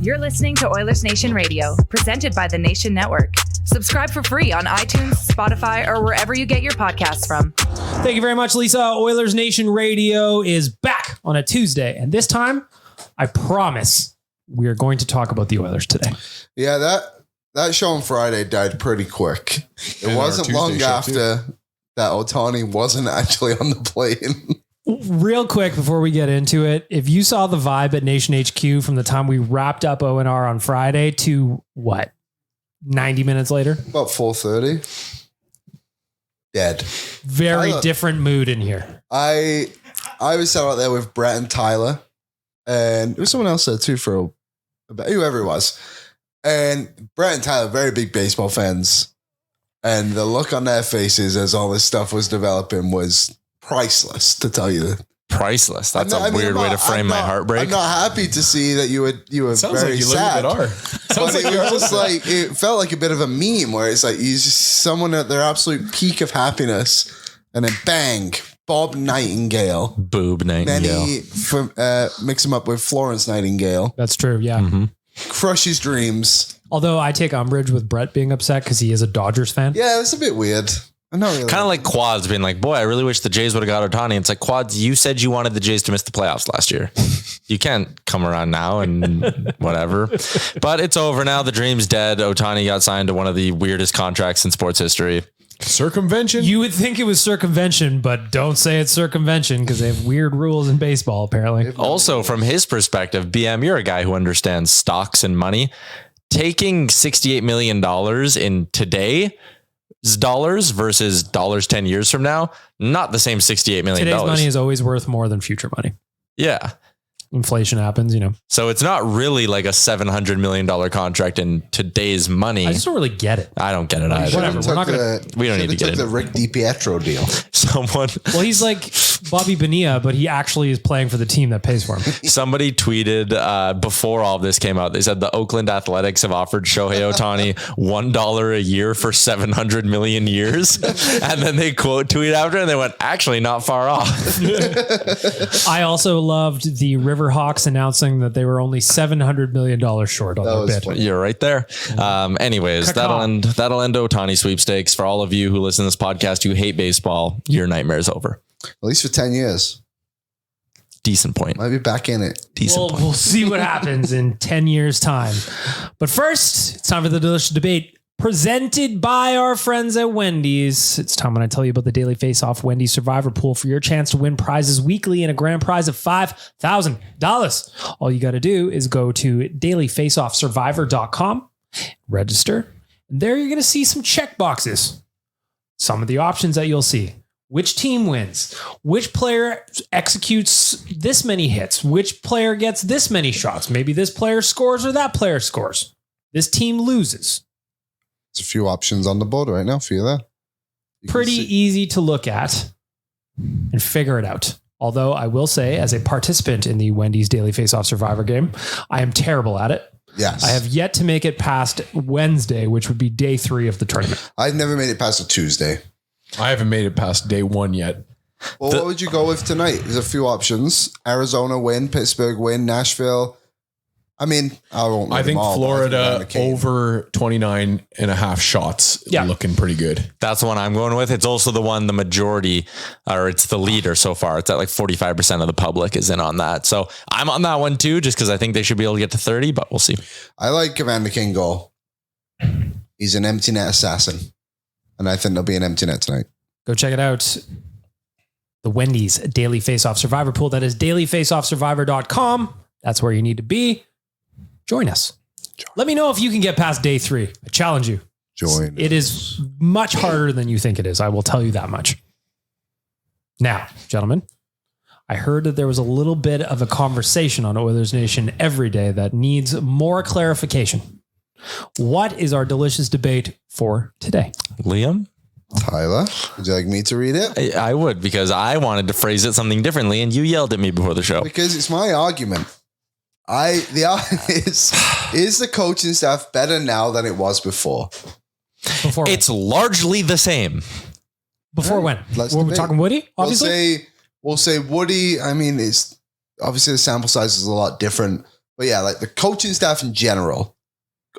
You're listening to Oilersnation Radio, presented by the Nation Network. Subscribe for free on iTunes, Spotify, or wherever you get your podcasts from. Thank you very much, Lisa. Oilersnation Radio is back on a Tuesday, and this time, I promise, we are going to talk about the Oilers today. Yeah, that show on Friday died pretty quick. It wasn't long after that Ohtani wasn't actually on the plane. Real quick before we get into it, if you saw the vibe at Nation HQ from the time we wrapped up O&R on Friday to what, 90 minutes later? About 4:30. Dead. Very different mood in here. I was sat out there with Brett and Tyler, and there was someone else there too for whoever it was. And Brett and Tyler, very big baseball fans, and the look on their faces as all this stuff was developing was priceless, to tell you. Priceless. That's a weird way to frame my heartbreak. I'm not happy to see that you were Sounds very like you sad. live with But it was just like, it felt like a bit of a meme where it's like you just someone at their absolute peak of happiness, and then bang, Bob Nightingale, Boob Nightingale. Then he mix him up with Florence Nightingale. That's true. Yeah. Mm-hmm. Crush his dreams. Although I take umbrage with Brett being upset because he is a Dodgers fan. Yeah, it's a bit weird. Kind of like Quads being like, boy, I really wish the Jays would have got Ohtani. It's like, Quads, you said you wanted the Jays to miss the playoffs last year. You can't come around now and whatever. But it's over now. The dream's dead. Ohtani got signed to one of the weirdest contracts in sports history. Circumvention? You would think it was circumvention, but don't say it's circumvention because they have weird rules in baseball, apparently. Also, from his perspective, BM, you're a guy who understands stocks and money. Taking $68 million in today's dollars versus dollars 10 years from now, not the same $68 million. Today's money is always worth more than future money. Yeah. Inflation happens, you know. So it's not really like a $700 million contract in today's money. I just don't really get it. I don't get it either. Whatever. We're not gonna. We don't need to get the Rick DiPietro deal. Someone. Well, he's like Bobby Bonilla, but he actually is playing for the team that pays for him. Somebody tweeted before all of this came out. They said the Oakland Athletics have offered Shohei Ohtani $1 a year for 700 million years, and then they quote tweet after, and they went, actually, not far off. I also loved the Riverhawks announcing that they were only $700 million short on their bid. Funny. You're right there. Anyways, that'll end Ohtani sweepstakes. For all of you who listen to this podcast who hate baseball, your nightmare's over. At least for 10 years. Decent point. Might be back in it. Decent point. We'll see what happens in 10 years' time. But first, it's time for the delicious debate presented by our friends at Wendy's. It's time when I tell you about the Daily Face-Off Wendy's Survivor Pool for your chance to win prizes weekly and a grand prize of $5,000. All you got to do is go to dailyfaceoffsurvivor.com, register, and there you're going to see some check boxes. Some of the options that you'll see. Which team wins? Which player executes this many hits? Which player gets this many shots? Maybe this player scores or that player scores. This team loses. There's a few options on the board right now for you there. Pretty easy to look at and figure it out. Although I will say, as a participant in the Wendy's Daily Face-Off Survivor game, I am terrible at it. Yes. I have yet to make it past Wednesday, which would be day 3 of the tournament. I've never made it past a Tuesday. I haven't made it past day 1 yet. Well, what would you go with tonight? There's a few options. Arizona win, Pittsburgh win, Nashville. I mean, I think Florida over 29 and a half shots. Yeah. Looking pretty good. That's the one I'm going with. It's also the one the majority, or it's the leader so far. It's at like 45% of the public is in on that. So I'm on that one too, just because I think they should be able to get to 30, but we'll see. I like Evander King goal. He's an empty net assassin. And I think there'll be an empty net tonight. Go check it out. The Wendy's Daily Face-Off Survivor Pool. That is dailyfaceoffsurvivor.com. That's where you need to be. Join us. Let me know if you can get past day 3. I challenge you. Join. It is much harder than you think it is. I will tell you that much. Now, gentlemen, I heard that there was a little bit of a conversation on Oilers Nation every day that needs more clarification. What is our delicious debate for today? Liam? Tyler, would you like me to read it? I would, because I wanted to phrase it something differently and you yelled at me before the show. Because it's my argument. The argument is the coaching staff better now than it was before? Before it's largely the same. Before when? We're talking Woody, obviously? We'll say Woody. I mean, it's obviously the sample size is a lot different, But yeah, like the coaching staff in general,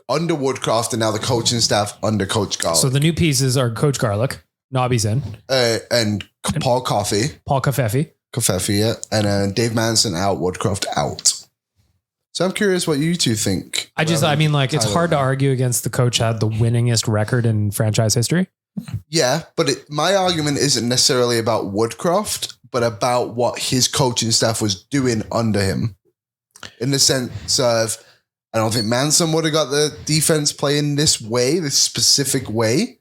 under Woodcroft and now the coaching staff under Coach Garlick. So the new pieces are Coach Garlick, Nobby's in, and Paul Coffey. Paul Covfefe, yeah. And Dave Manson out, Woodcroft out. So I'm curious what you two think. it's hard to argue against the coach had the winningest record in franchise history. Yeah, but my argument isn't necessarily about Woodcroft, but about what his coaching staff was doing under him. In the sense of, I don't think Manson would have got the defense playing this way, this specific way.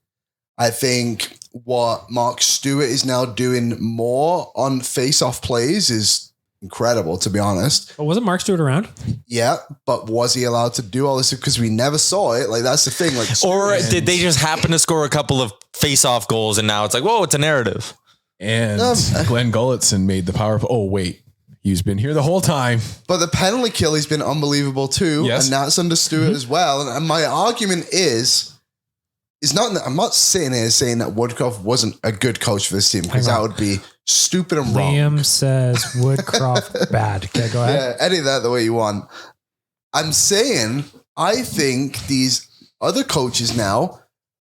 I think what Mark Stewart is now doing more on face-off plays is incredible, to be honest. But wasn't Mark Stewart around? Yeah, but was he allowed to do all this? Because we never saw it. Like, that's the thing. Like, Or did they just happen to score a couple of face-off goals and now it's like, whoa, it's a narrative? And Glenn Gulletson made the power. Oh, wait. He's been here the whole time. But the penalty kill has been unbelievable too. Yes. And that's under Stewart as well. And my argument is not, I'm not sitting here saying that Woodcroft wasn't a good coach for this team, because that would be stupid and wrong. Liam says Woodcroft bad. Okay, go ahead. Yeah, edit that the way you want. I'm saying I think these other coaches now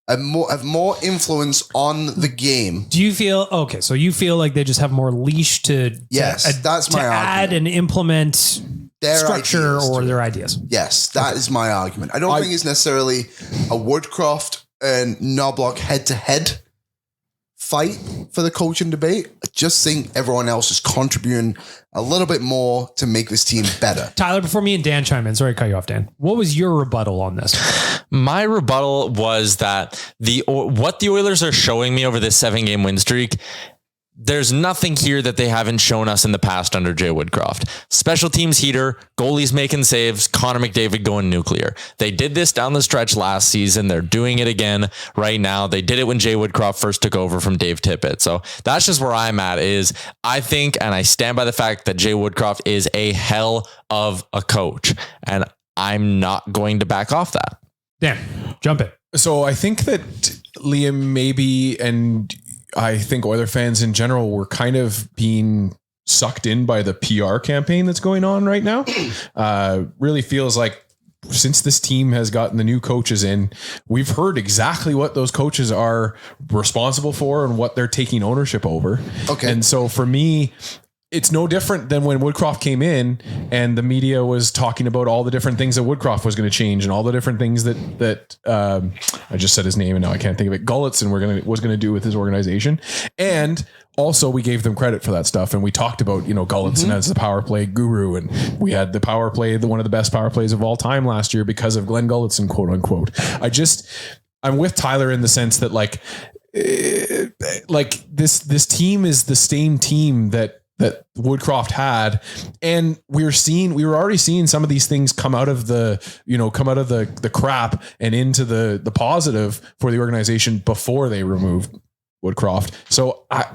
have more influence on the game. Do you feel okay? So you feel like they just have more leash to that's my add argument. and implement Their structure ideas or to their ideas. Yes, that is my argument. I don't think it's necessarily a Woodcroft and Knoblauch head-to-head fight for the coaching debate. I just think everyone else is contributing a little bit more to make this team better. Tyler, before me and Dan chime in, sorry to cut you off, Dan. What was your rebuttal on this? My rebuttal was that what the Oilers are showing me over this 7-game win streak, there's nothing here that they haven't shown us in the past under Jay Woodcroft. Special teams heater, goalies making saves, Connor McDavid going nuclear. They did this down the stretch last season. They're doing it again right now. They did it when Jay Woodcroft first took over from Dave Tippett. So that's just where I'm at. Is I think, and I stand by the fact that Jay Woodcroft is a hell of a coach, and I'm not going to back off that. Dan, jump in. So I think that Liam maybe, and I think Oiler fans in general, were kind of being sucked in by the PR campaign that's going on right now. Really feels like since this team has gotten the new coaches in, we've heard exactly what those coaches are responsible for and what they're taking ownership over. Okay. And so for me, it's no different than when Woodcroft came in and the media was talking about all the different things that Woodcroft was going to change and all the different things that I just said his name and now I can't think of it. Gulletson was going to do with his organization. And also we gave them credit for that stuff. And we talked about, Gulletson as the power play guru. And we had the power play, one of the best power plays of all time last year because of Glenn Gulletson, quote unquote. I'm with Tyler in the sense that this team is the same team that Woodcroft had. And we were already seeing some of these things come out of the crap and into the positive for the organization before they removed Woodcroft. So I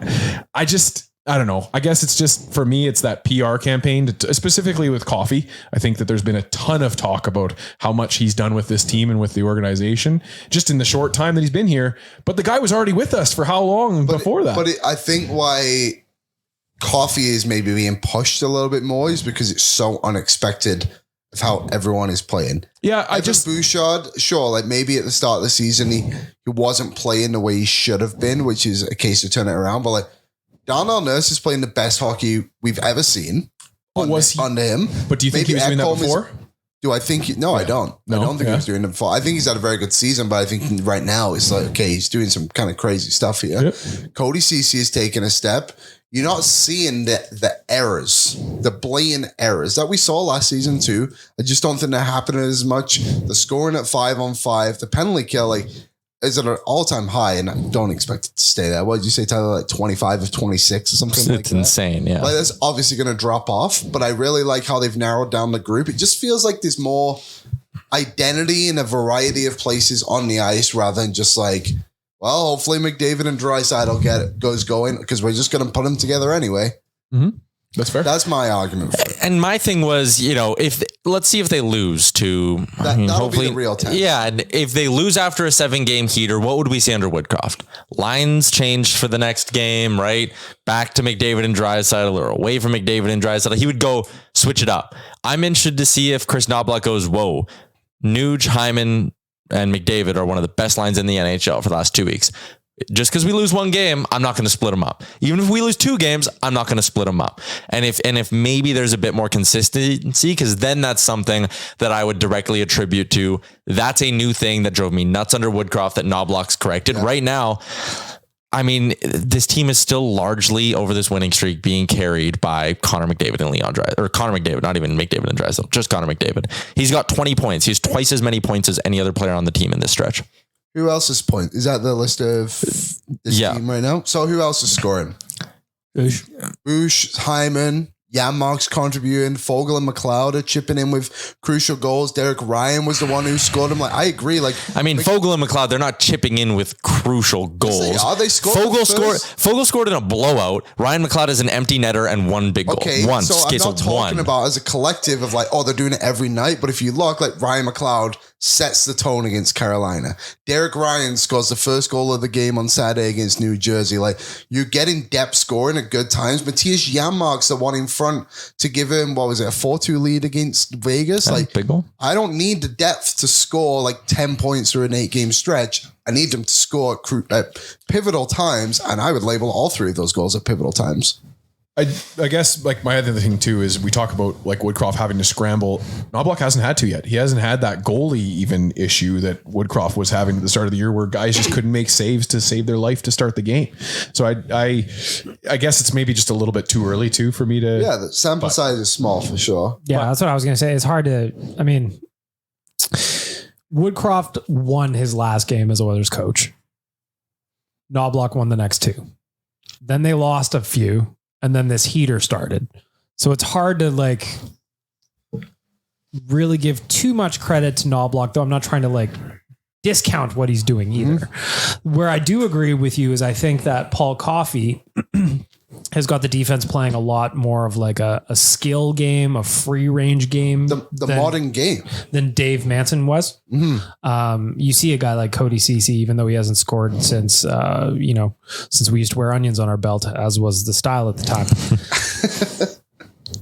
don't know. I guess it's just, for me, it's that PR campaign, specifically with Coffey. I think that there's been a ton of talk about how much he's done with this team and with the organization just in the short time that he's been here. But the guy was already with us for how long before that? But I think why Coffey is maybe being pushed a little bit more is because it's so unexpected of how everyone is playing. Yeah, Bouchard, sure, maybe at the start of the season he wasn't playing the way he should have been, which is a case to turn it around. But Darnell Nurse is playing the best hockey we've ever seen under him. But do you think he was doing that before? Do I think? No, I don't. No? I don't think he was doing it before. I think he's had a very good season, but I think right now it's he's doing some kind of crazy stuff here. Yep. Cody Ceci is taking a step. You're not seeing the errors, the blatant errors that we saw last season too. I just don't think they're happening as much. The scoring at 5-on-5, the penalty kill is at an all-time high, and I don't expect it to stay there. What did you say, Tyler? 25 of 26 or something like that? It's insane, yeah. That's obviously going to drop off, but I really like how they've narrowed down the group. It just feels like there's more identity in a variety of places on the ice rather than just hopefully McDavid and Draisaitl goes going because we're just going to put them together anyway. Mm-hmm. That's fair. That's my argument for it. And my thing was, let's see if they lose to That'll be the real test. Yeah. And if they lose after a 7-game heater, what would we see under Woodcroft? Lines changed for the next game, right? Back to McDavid and Draisaitl or away from McDavid and Draisaitl. He would go switch it up. I'm interested to see if Kris Knoblauch goes, whoa, Nuge, Hyman, and McDavid are one of the best lines in the NHL for the last 2 weeks. Just because we lose one game, I'm not going to split them up. Even if we lose 2 games, I'm not going to split them up. And if maybe there's a bit more consistency, because then that's something that I would directly attribute to. That's a new thing that drove me nuts under Woodcroft that Knoblauch's corrected. Yeah. Right now, I mean, this team is still largely over this winning streak being carried by Connor McDavid and Leon Draisaitl, or Connor McDavid, not even McDavid and Draisaitl, just Connor McDavid. He's got 20 points. He has twice as many points as any other player on the team in this stretch. Who else's point? Is that the list of this team right now? So who else is scoring? Bush, Hyman, Janmark's contributing, Fogle and McLeod are chipping in with crucial goals. Derek Ryan was the one who scored them. Like, I agree. Fogle and McLeod, they're not chipping in with crucial goals. Yes, they scored. Fogle scored in a blowout. Ryan McLeod is an empty netter and one big goal. Okay, one. So I'm not talking about as a collective of they're doing it every night. But if you look, Ryan McLeod sets the tone against Carolina. Derek Ryan scores the first goal of the game on Saturday against New Jersey. You're getting depth scoring at good times. Matthias Janmark's the one in front to give him, a 4-2 lead against Vegas. Big goal. I don't need the depth to score 10 points through an 8-game stretch. I need them to score at pivotal times, and I would label all 3 of those goals at pivotal times. I guess my other thing too is we talk about Woodcroft having to scramble. Knoblauch hasn't had to yet. He hasn't had that goalie even issue that Woodcroft was having at the start of the year where guys just couldn't make saves to save their life to start the game. So I guess it's maybe just a little bit too early too for me to. Yeah, the sample size is small for sure. Yeah, that's what I was going to say. It's hard to, Woodcroft won his last game as Oilers coach. Knoblauch won the next 2. Then they lost a few. And then this heater started. So it's hard to really give too much credit to Knoblauch, though I'm not trying to discount what he's doing either. Mm-hmm. Where I do agree with you is I think that Paul Coffey has got the defense playing a lot more of a skill game, a free range game. The modern game. Than Dave Manson was. Mm-hmm. You see a guy like Cody Ceci, even though he hasn't scored since we used to wear onions on our belt, as was the style at the time.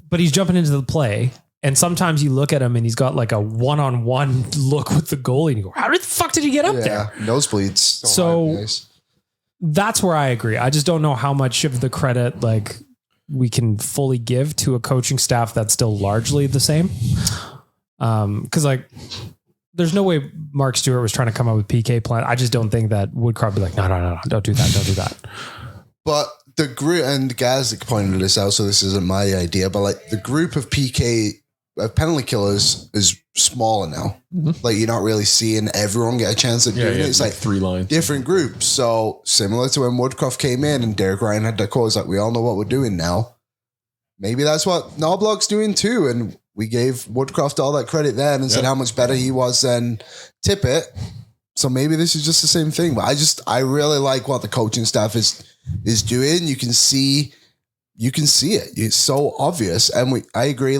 But he's jumping into the play. And sometimes you look at him and he's got a one-on-one look with the goalie and you go, how the fuck did he get up there? Nosebleeds. So that's where I agree. I just don't know how much of the credit we can fully give to a coaching staff that's still largely the same. Because there's no way Mark Stewart was trying to come up with PK plan. I just don't think that Woodcroft would be no, don't do that. But the group, and Gazik pointed this out, so this isn't my idea, but the group of PK penalty killers is smaller now. Mm-hmm. You're not really seeing everyone get a chance at doing it. It's 3 lines, different groups. So similar to when Woodcroft came in and Derek Ryan had that call, it's we all know what we're doing now. Maybe that's what Knoblauch's doing too. And we gave Woodcroft all that credit then and said how much better he was than Tippett. So maybe this is just the same thing. But I really like what the coaching staff is doing. You can see it. It's so obvious. And I agree.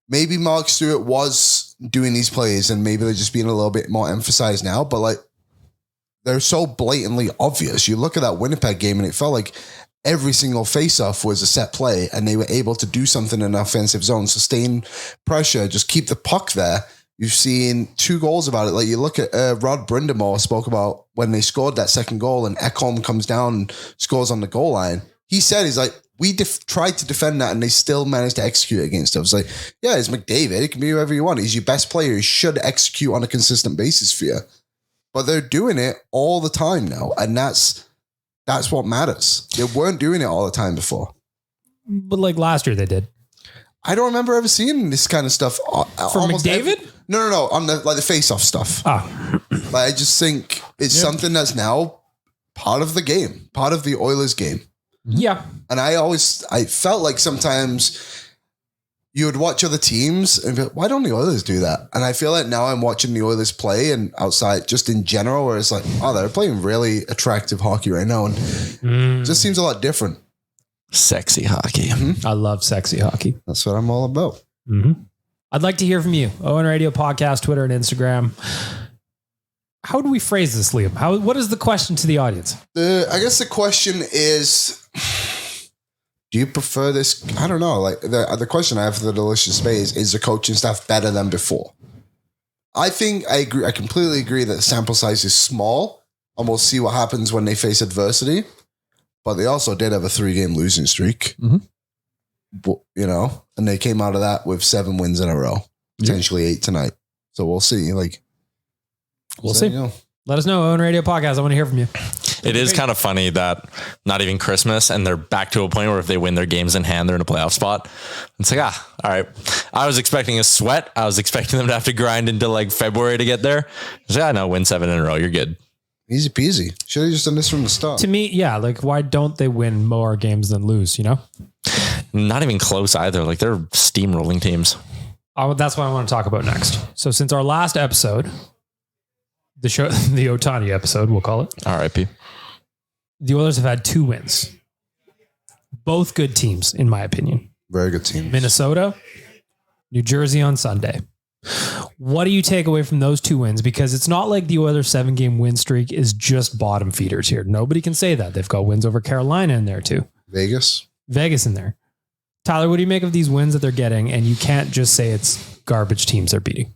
Maybe Mark Stewart was doing these plays and maybe they're just being a little bit more emphasized now, but they're so blatantly obvious. You look at that Winnipeg game and it felt like every single face-off was a set play and they were able to do something in the offensive zone, sustain pressure, just keep the puck there. You've seen 2 goals about it. You look at Rod Brindamore spoke about when they scored that second goal and Ekholm comes down and scores on the goal line. He said, we tried to defend that and they still managed to execute against us. It's McDavid. It can be whoever you want. He's your best player. He should execute on a consistent basis for you. But they're doing it all the time now. And that's what matters. They weren't doing it all the time before. But last year they did. I don't remember ever seeing this kind of stuff. From McDavid? No. On the face-off stuff. I just think it's something that's now part of the game, part of the Oilers game. Yeah. And I felt like sometimes you would watch other teams and be like, why don't the Oilers do that? And I feel like now I'm watching the Oilers play and outside just in general where it's they're playing really attractive hockey right now. And it just seems a lot different. Sexy hockey. I love sexy hockey. That's what I'm all about. I'd like to hear from you. ON Radio Podcast, Twitter and Instagram. How do we phrase this, Liam? What is the question to the audience? I guess the question is, do you prefer this? I don't know. Like the question I have for the Delicious Debate is the coaching staff better than before? I think I agree. I completely agree that the sample size is small and we'll see what happens when they face adversity. But they also did have a 3-game losing streak, but, and they came out of that with 7 wins in a row, potentially 8 tonight. So we'll see. We'll see. Let us know. ON Radio Podcast. I want to hear from you. It is kind of funny that not even Christmas and they're back to a point where if they win their games in hand, they're in a playoff spot. It's like, all right. I was expecting a sweat. I was expecting them to have to grind into like February to get there. It's like, no, win 7 in a row. You're good. Easy peasy. Should have just done this from the start. To me, yeah. Like, why don't they win more games than lose, Not even close either. Like, they're steamrolling teams. That's what I want to talk about next. So since our last episode, the Ohtani episode, we'll call it. RIP. The Oilers have had 2 wins. Both good teams, in my opinion. Very good team. Minnesota, New Jersey on Sunday. What do you take away from those 2 wins? Because it's not like the Oilers 7-game win streak is just bottom feeders here. Nobody can say that. They've got wins over Carolina in there too. Vegas in there. Tyler, what do you make of these wins that they're getting? And you can't just say it's garbage teams they're beating.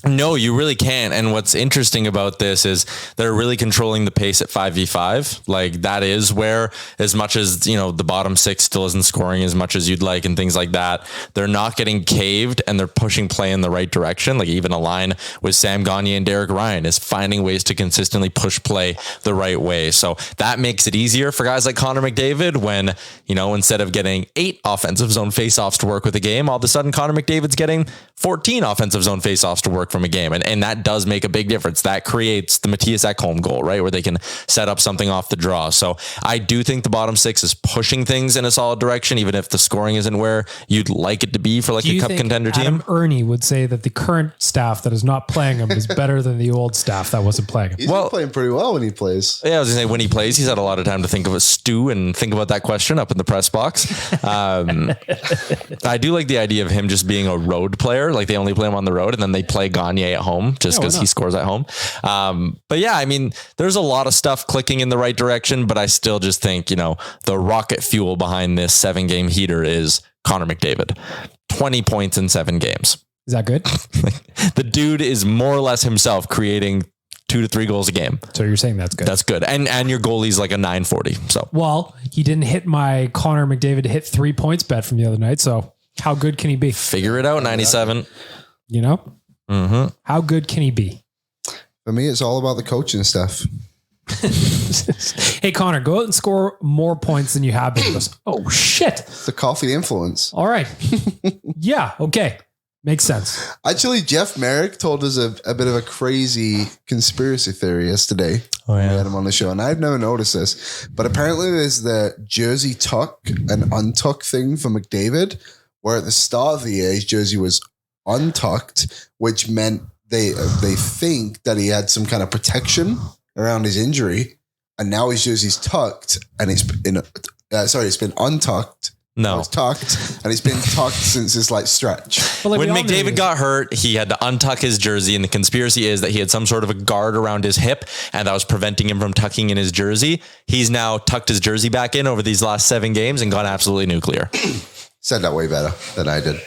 No, you really can't. And what's interesting about this is they're really controlling the pace at 5v5. Like that is where, as much as, the bottom 6 still isn't scoring as much as you'd like and things like that, they're not getting caved and they're pushing play in the right direction. Like even a line with Sam Gagner and Derek Ryan is finding ways to consistently push play the right way. So that makes it easier for guys like Connor McDavid when, instead of getting 8 offensive zone faceoffs to work with a game, all of a sudden Connor McDavid's getting 14 offensive zone faceoffs to work from a game. And that does make a big difference. That creates the Matthias Ekholm goal, right? Where they can set up something off the draw. So I do think the bottom 6 is pushing things in a solid direction, even if the scoring isn't where you'd like it to be for like a cup contender team. Adam Ernie would say that the current staff that is not playing him is better than the old staff that wasn't playing him. He's been playing pretty well when he plays. Yeah, I was gonna say when he plays, he's had a lot of time to think of a stew and think about that question up in the press box. I do like the idea of him just being a road player. Like they only play him on the road and then they play Gagner at home just because he scores at home. But yeah, I mean, there's a lot of stuff clicking in the right direction, but I still just think, the rocket fuel behind this 7-game heater is Connor McDavid. 20 points in 7 games. Is that good? The dude is more or less himself creating 2 to 3 goals a game. So you're saying that's good. That's good. And your goalie's like a 940. So, well, he didn't hit my Connor McDavid to hit 3 points bet from the other night. So how good can he be? Figure it out. 97. How good can he be? For me, it's all about the coaching stuff. Hey, Connor, go out and score more points than you have been. Oh, shit. It's the coffee influence. All right. Yeah. Okay. Makes sense. Actually, Jeff Merrick told us a bit of a crazy conspiracy theory yesterday. Oh, yeah. We had him on the show, and I've never noticed this. But apparently there's the jersey tuck and untuck thing for McDavid, where at the start of the year, his jersey was untucked, which meant they think that he had some kind of protection around his injury, and now his jersey's tucked, and it's been untucked. No, it's tucked, and it's been tucked since this stretch. Like when McDavid got hurt, he had to untuck his jersey, and the conspiracy is that he had some sort of a guard around his hip, and that was preventing him from tucking in his jersey. He's now tucked his jersey back in over these last 7 games and gone absolutely nuclear. Said that way better than I did.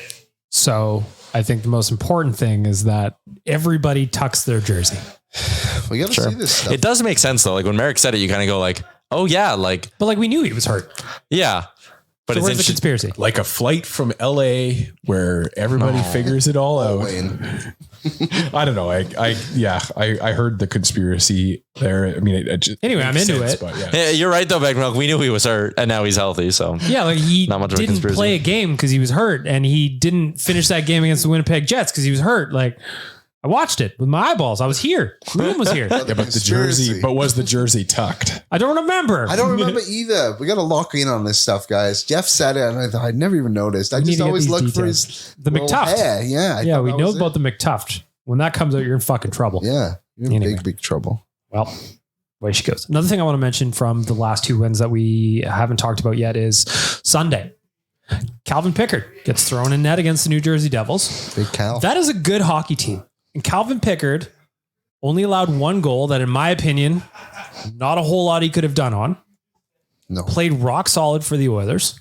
So I think the most important thing is that everybody tucks their jersey. We got to see this stuff. It does make sense though. Like when Merrick said it, you kind of go like, oh yeah, but we knew he was hurt. Yeah. But so where's the conspiracy? Like a flight from LA where everybody figures it all out. I don't know. I heard the conspiracy there. I mean, anyway, I'm into it. But yeah, you're right though, Beck Milk. We knew he was hurt and now he's healthy. So yeah, he not much of didn't play a game because he was hurt, and he didn't finish that game against the Winnipeg Jets because he was hurt. I watched it with my eyeballs. I was here. Liam was here. Yeah, but the jersey. But was the jersey tucked? I don't remember. I don't remember either. We got to lock in on this stuff, guys. Jeff said it, and I thought I'd never even noticed. I just always look for the McTuft. Hair. Yeah, we know about the McTuft. When that comes out, you're in fucking trouble. Yeah, you're in big trouble. Well, Away she goes. Another thing I want to mention from the last 2 wins that we haven't talked about yet is Sunday. Calvin Pickard gets thrown in net against the New Jersey Devils. Big Cal. That is a good hockey team. And Calvin Pickard only allowed 1 goal that, in my opinion, not a whole lot he could have done on. No. Played rock solid for the Oilers.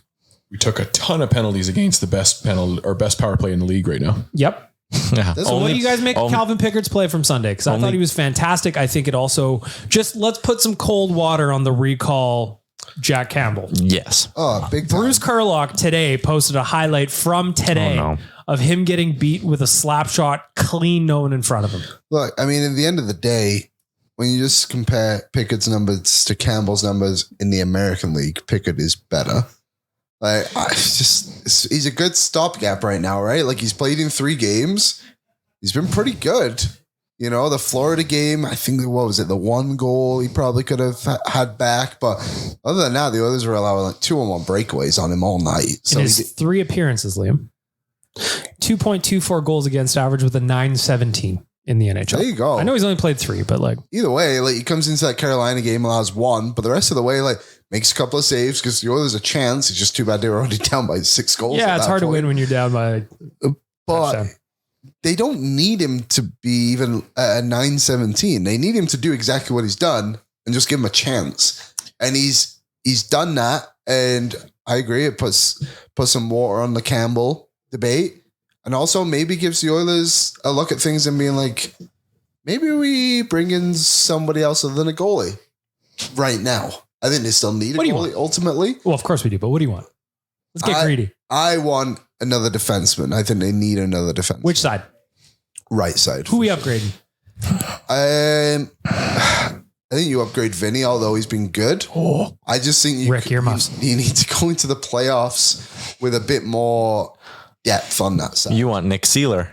We took a ton of penalties against the best power play in the league right now. Yep. Yeah. So what do you guys make of Calvin Pickard's play from Sunday? Because I thought he was fantastic. I think it also just let's put some cold water on the recall Jack Campbell. Yes. Oh, big time. Bruce Kurlock today posted a highlight from today of him getting beat with a slap shot, clean, no one in front of him. Look, I mean, at the end of the day, when you just compare Pickard's numbers to Campbell's numbers in the American League, Pickard is better. Like, he's a good stopgap right now, right? Like, he's played in 3 games. He's been pretty good. You know, the Florida game, I think, what was it? The 1 goal he probably could have had back. But other than that, the Oilers were allowing like 2 or more breakaways on him all night. So in his 3 appearances, Liam, 2.24 goals against average with a 9.17 in the NHL. There you go. I know he's only played 3, but like either way, like he comes into that Carolina game, allows 1, but the rest of the way, like makes a couple of saves because the Oilers a chance. It's just too bad they were already down by 6 goals. Yeah, it's hard to win when you're down by. But touchdown. They don't need him to be even a 9.17. They need him to do exactly what he's done and just give him a chance. And he's done that. And I agree. It puts some water on the Campbell debate. And also maybe gives the Oilers a look at things and being like, maybe we bring in somebody else other than a goalie right now. I think they still need a goalie ultimately. Well, of course we do. But what do you want? Let's get greedy. I want another defenseman. I think they need another defenseman. Which side? Right side. Who we upgrading? I think you upgrade Vinny, although he's been good. Oh, I just think you need to go into the playoffs with a bit more depth on that side. You want Nick Seeler.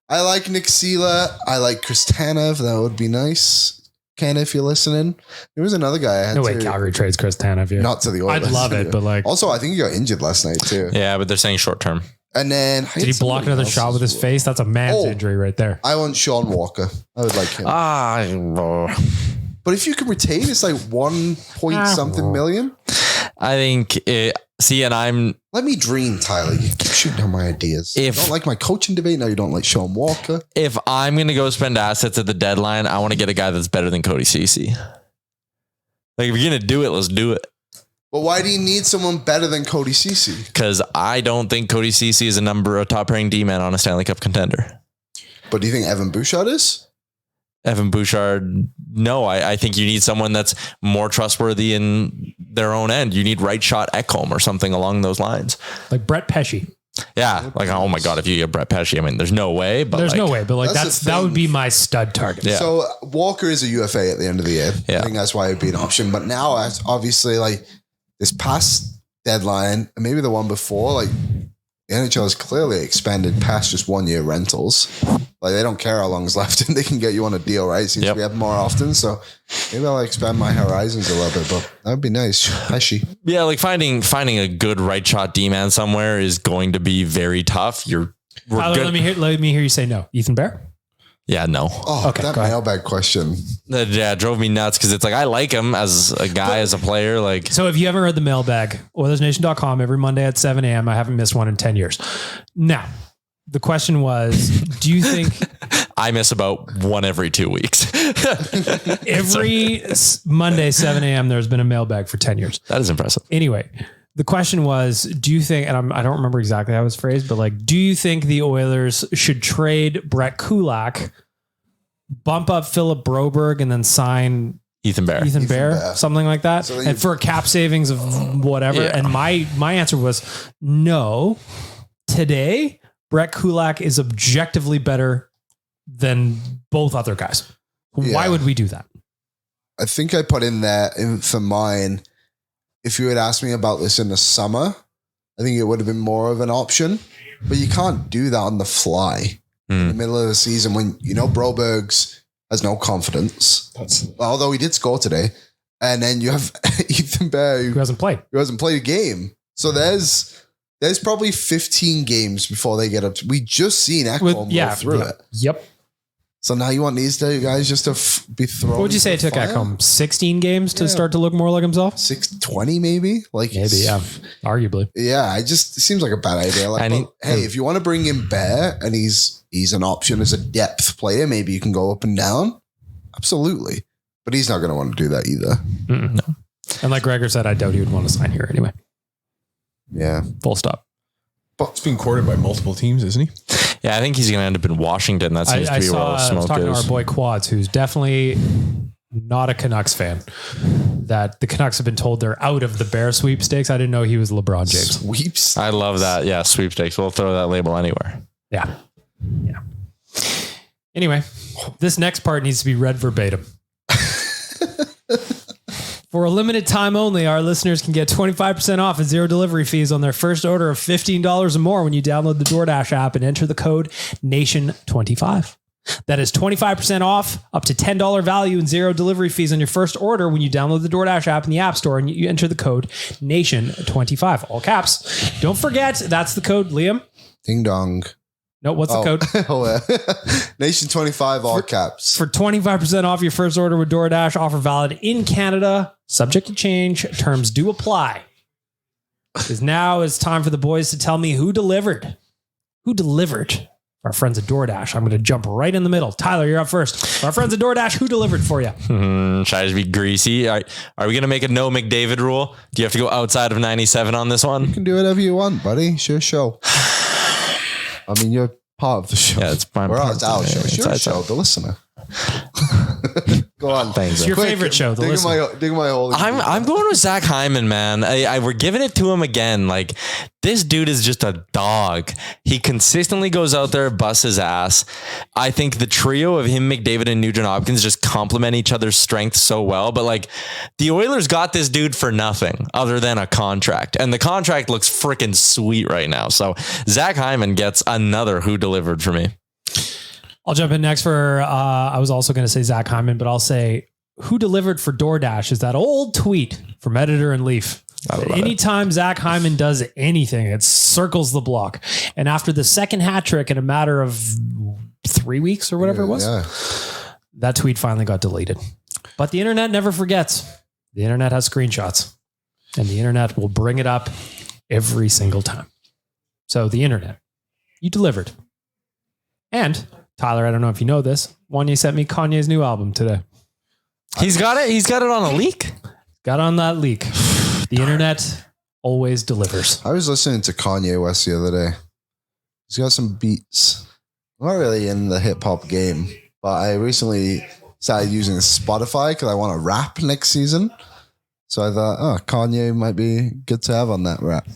I like Nick Seeler. I like Chris Tanev. That would be nice. Ken, if you're listening. There was another guy I had no way Calgary trades Kris Tanev here. Not to the Oilers. I'd love it, but like... Also, I think he got injured last night too. Yeah, but they're saying short term. And then... Did he block another shot with his face? That's a man's injury right there. I want Sean Walker. I would like him. But if you can retain, it's like 1 point something million. I think let me dream, Tyler. You keep shooting down my ideas. You don't like my coaching debate. Now you don't like Sean Walker. If I'm going to go spend assets at the deadline, I want to get a guy that's better than Cody Ceci. Like, if you're going to do it, let's do it. But why do you need someone better than Cody Ceci? Because I don't think Cody Ceci is a top pairing D-man on a Stanley Cup contender. But do you think Evan Bouchard is? Evan Bouchard, no. I think you need someone that's more trustworthy in their own end. You need right shot Ekholm or something along those lines. Like Brett Pesce. Yeah. Like, oh my God, if you get Brett Pesce, I mean, there's no way. But that would be my stud target. Yeah. So Walker is a UFA at the end of the year. Yeah. I think that's why it'd be an option. But now, as obviously, like this past deadline, and maybe the one before, like the NHL has clearly expanded past just 1 year rentals. Like they don't care how long's left and they can get you on a deal, right? Seems we have more often. So maybe I'll expand my horizons a little bit, but that would be nice. Pesci. Yeah, like finding a good right shot D-man somewhere is going to be very tough. Let me hear you say no. Ethan Bear? Yeah, no. Oh, okay, that mailbag question. That drove me nuts because it's like I like him as a guy, as a player. Like, so if you haven't read the mailbag, OilersNation.com every Monday at 7 a.m. I haven't missed one in 10 years. Now, the question was, do you think I miss about one every 2 weeks? Every Monday, 7 a.m. there's been a mailbag for 10 years. That is impressive. Anyway, the question was, do you think, and I don't remember exactly how it was phrased, but like, do you think the Oilers should trade Brett Kulak, bump up Philip Broberg, and then sign Ethan Bear, something like that, so and for a cap savings of whatever? Yeah. And my answer was no. Today, Brett Kulak is objectively better than both other guys. Why would we do that? I think I put in there for mine. If you had asked me about this in the summer, I think it would have been more of an option, but you can't do that on the fly in the middle of the season when, Broberg's has no confidence, although he did score today. And then you have Ethan Bear who hasn't played a game. So there's probably 15 games before they get up to, we just seen Ekholm go through it. Yep. So now you want these two guys just to be thrown. What would you say it took Ekholm? 16 games to start to look more like himself? 20 maybe? Maybe, yeah. Arguably. Yeah, it seems like a bad idea. Like, hey, if you want to bring in Bear and he's an option as a depth player, maybe you can go up and down. Absolutely. But he's not going to want to do that either. No. And like Gregor said, I doubt he would want to sign here anyway. Yeah. Full stop. But it's being courted by multiple teams, isn't he? Yeah, I think he's going to end up in Washington. That seems to be where all the smoke is. I was talking to our boy Quads, who's definitely not a Canucks fan, that the Canucks have been told they're out of the Bear sweepstakes. I didn't know he was LeBron James. Sweeps. I love that. Yeah, sweepstakes. We'll throw that label anywhere. Yeah. Anyway, this next part needs to be read verbatim. For a limited time only, our listeners can get 25% off and zero delivery fees on their first order of $15 or more when you download the DoorDash app and enter the code NATION25. That is 25% off, up to $10 value and zero delivery fees on your first order when you download the DoorDash app in the App Store and you enter the code NATION25, all caps. Don't forget, that's the code, Liam. Ding dong. No, what's the code? Nation 25, all caps. For 25% off your first order with DoorDash, offer valid in Canada, subject to change, terms do apply. Because now it's time for the boys to tell me who delivered. Who delivered? Our friends at DoorDash. I'm going to jump right in the middle. Tyler, you're up first. Our friends at DoorDash, who delivered for you? Should I just be greasy? Are we going to make a no McDavid rule? Do you have to go outside of 97 on this one? You can do whatever you want, buddy. It's your show. I mean, you're part of the show. Yeah, it's my part. It's our show. It's your show, the listener. Go on. Thanks. It's your favorite show, the listener. Dig my hole. I'm going with Zach Hyman, man. We're giving it to him again. Like, this dude is just a dog. He consistently goes out there, busts his ass. I think the trio of him, McDavid, and Nugent Hopkins just complement each other's strengths so well. But like, the Oilers got this dude for nothing other than a contract. And the contract looks freaking sweet right now. So Zach Hyman gets another who delivered for me. I'll jump in next for, I was also going to say Zach Hyman, but I'll say who delivered for DoorDash is that old tweet from Editor and Leaf. Anytime Zach Hyman does anything, it circles the block. And after the second hat trick in a matter of 3 weeks or whatever it was, that tweet finally got deleted. But the internet never forgets. The internet has screenshots and the internet will bring it up every single time. So the internet, you delivered. And Tyler, I don't know if you know this, Wanya sent me Kanye's new album today. He's got it. He's got it on a leak. Got on that leak. The internet always delivers. I was listening to Kanye West the other day. He's got some beats. I'm not really in the hip hop game, but I recently started using Spotify because I want to rap next season. So I thought, Kanye might be good to have on that rap.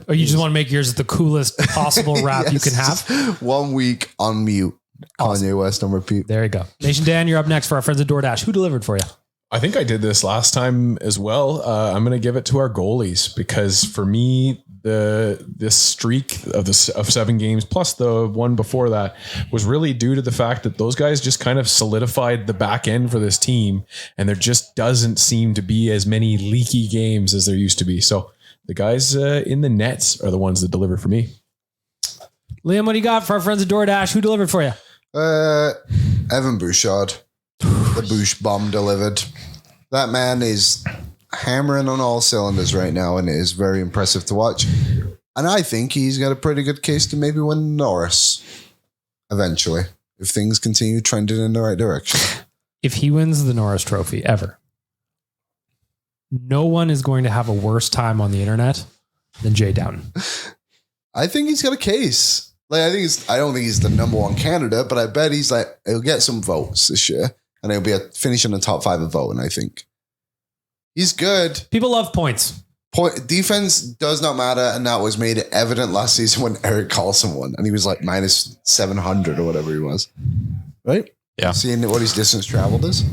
You just want to make yours the coolest possible rap you can have? 1 week on mute. Awesome. Kanye West on repeat. There you go. Nation Dan, you're up next for our friends at DoorDash. Who delivered for you? I think I did this last time as well. I'm going to give it to our goalies because for me, this streak of 7 games plus the one before that was really due to the fact that those guys just kind of solidified the back end for this team. And there just doesn't seem to be as many leaky games as there used to be. So the guys in the nets are the ones that deliver for me. Liam, what do you got for our friends at DoorDash? Who delivered for you? Evan Bouchard. The Bouch bomb delivered. That man is hammering on all cylinders right now, and it is very impressive to watch. And I think he's got a pretty good case to maybe win Norris eventually, if things continue trending in the right direction. If he wins the Norris Trophy ever, no one is going to have a worse time on the internet than Jay Dowden. I think he's got a case. Like, I don't think he's the number one candidate, but I bet he'll get some votes this year, and he'll be finishing the top 5 of voting. I think he's good. People love points. Defense does not matter, and that was made evident last season when Eric Carlson won, and he was like minus 700 or whatever he was. Right? Yeah. Seeing what his distance traveled is.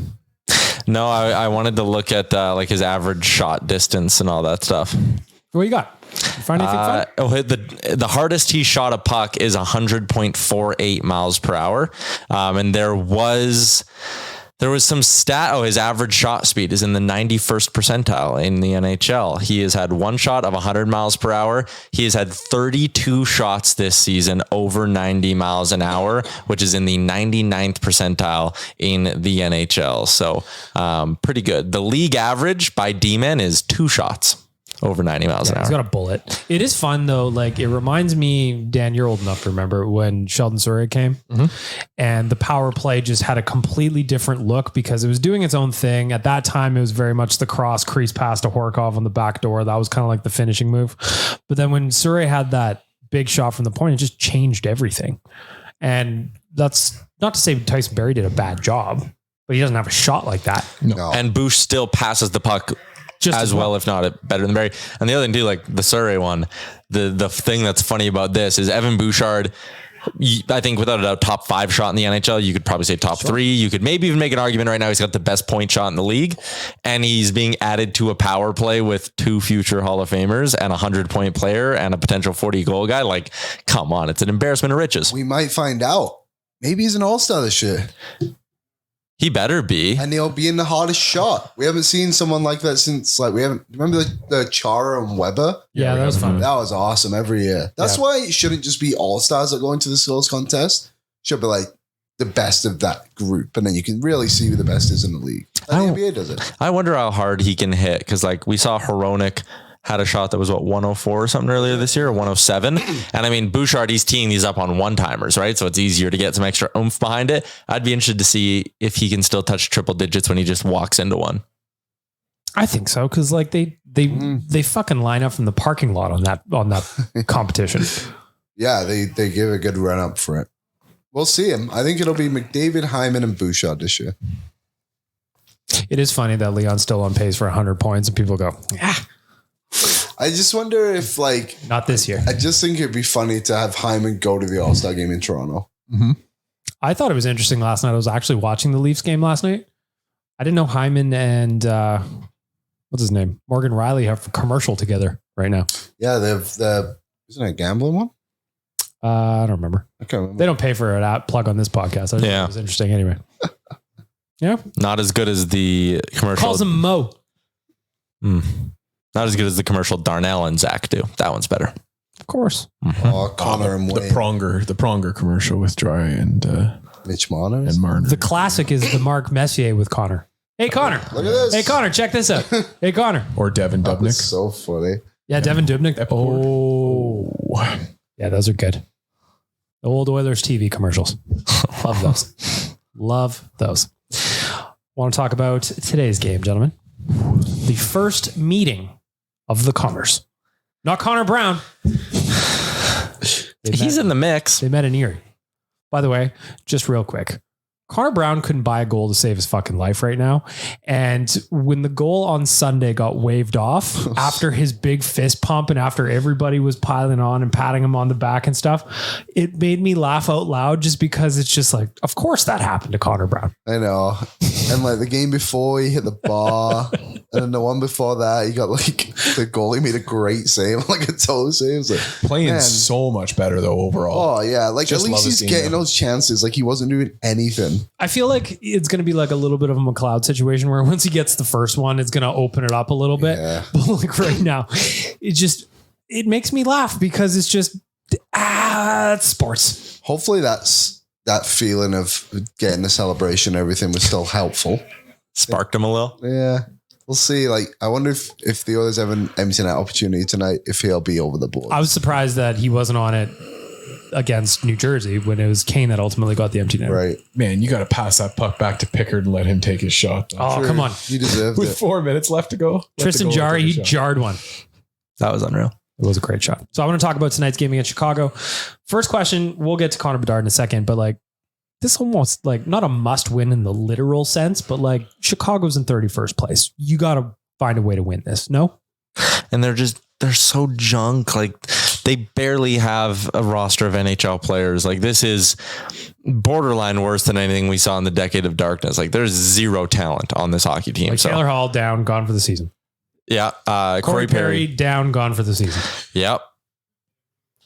No, I wanted to look at like his average shot distance and all that stuff. What you got? You find anything fun? The hardest he shot a puck is 100.48 miles per hour. And there was There was some stat. Oh, his average shot speed is in the 91st percentile in the NHL. He has had one shot of 100 miles per hour. He has had 32 shots this season over 90 miles an hour, which is in the 99th percentile in the NHL. So pretty good. The league average by D-men is 2 shots over 90 miles an hour. He's got a bullet. It is fun though. Like it reminds me, Dan, you're old enough to remember when Sheldon Surrey came and the power play just had a completely different look because it was doing its own thing. At that time, it was very much the cross crease pass to Horkov on the back door. That was kind of like the finishing move. But then when Surrey had that big shot from the point, it just changed everything. And that's not to say Tyson Barrie did a bad job, but he doesn't have a shot like that. No. And Bush still passes the puck just as well, if not better than Barrie. And the other thing too, like the Surrey one, the thing that's funny about this is Evan Bouchard, I think without a doubt, top 5 shot in the NHL. You could probably say top 3. You could maybe even make an argument right now. He's got the best point shot in the league and he's being added to a power play with 2 future Hall of Famers and a 100-point player and a potential 40 goal guy. Like, come on. It's an embarrassment of riches. We might find out. Maybe he's an all-star this year. He better be. And he'll be in the hardest shot. We haven't seen someone like that since, like, remember the Chara and Weber? Yeah, that was fun. That was awesome every year. That's why it shouldn't just be all-stars that go into the skills contest. It should be like the best of that group. And then you can really see who the best is in the league. And the NBA does it. I wonder how hard he can hit. Cause like we saw Hronek had a shot that was 104 or something earlier this year, or 107. And I mean, Bouchard, he's teeing these up on one-timers, right? So it's easier to get some extra oomph behind it. I'd be interested to see if he can still touch triple digits when he just walks into one. I think so. Cause like they fucking line up from the parking lot on that competition. Yeah. They give a good run up for it. We'll see him. I think it'll be McDavid, Hyman, and Bouchard this year. It is funny that Leon's still on pace for 100 points and people go, I just wonder if, like, not this year. I just think it'd be funny to have Hyman go to the All-Star game in Toronto. Mm-hmm. I thought it was interesting last night. I was actually watching the Leafs game last night. I didn't know Hyman and what's his name? Morgan Riley have a commercial together right now. Yeah, they have isn't it a gambling one? I don't remember. I can't remember. They don't pay for an plug on this podcast. I just thought it was interesting anyway. Yeah. Not as good as the commercial. Calls him Mo. Not as good as the commercial Darnell and Zach do. That one's better. Of course. Mm-hmm. Oh, Connor and Wayne. The Pronger commercial with Dry and Mitch Marner. and Marner. The classic is the Mark Messier with Connor. Hey, Connor. Look at this. Hey, Connor, check this out. Hey, Connor. Or Devin That was Dubnyk. so funny. Yeah, Devin Dubnyk. Epicor. Oh. Yeah, those are good. The old Oilers TV commercials. Love those. Love those. Want to talk about today's game, gentlemen. The first meeting of the Connors. Not Connor Brown. He's in the mix. They met in Erie. By the way, just real quick. Connor Brown couldn't buy a goal to save his fucking life right now. And when the goal on Sunday got waved off after his big fist pump and after everybody was piling on and patting him on the back and stuff, it made me laugh out loud just because it's just like, of course that happened to Connor Brown. I know. And like the game before, he hit the bar. And then the one before that, he got like the goalie made a great save, like a toe save. It was like, Playing man. so much better though overall. Oh yeah, like Just at love least he's seeing getting that. those chances. Like he wasn't doing anything. I feel like it's going to be like a little bit of a McLeod situation where once he gets the first one, it's going to open it up a little bit. Yeah. But like right now, it makes me laugh because it's just, it's sports. Hopefully that feeling of getting the celebration, everything was still helpful. Sparked him a little. Yeah. We'll see. Like, I wonder if the Oilers have an empty net opportunity tonight, if he'll be over the board. I was surprised that he wasn't on it against New Jersey when it was Kane that ultimately got the empty net. Right. Man, you got to pass that puck back to Pickard and let him take his shot. though. Oh, True. come on. He deserved With it. 4 minutes left to go. Let the Tristan goalie Jarry, take a he shot. jarred one. That was unreal. It was a great shot. So I want to talk about tonight's game against Chicago. First question, we'll get to Connor Bedard in a second, but like this almost like not a must win in the literal sense, but like Chicago's in 31st place. You got to find a way to win this. No? And they're so junk. Like they barely have a roster of NHL players. Like this is borderline worse than anything we saw in the decade of darkness. Like there's zero talent on this hockey team. Like So Taylor Hall down, gone for the season. yeah. Corey Perry down, gone for the season. Yep.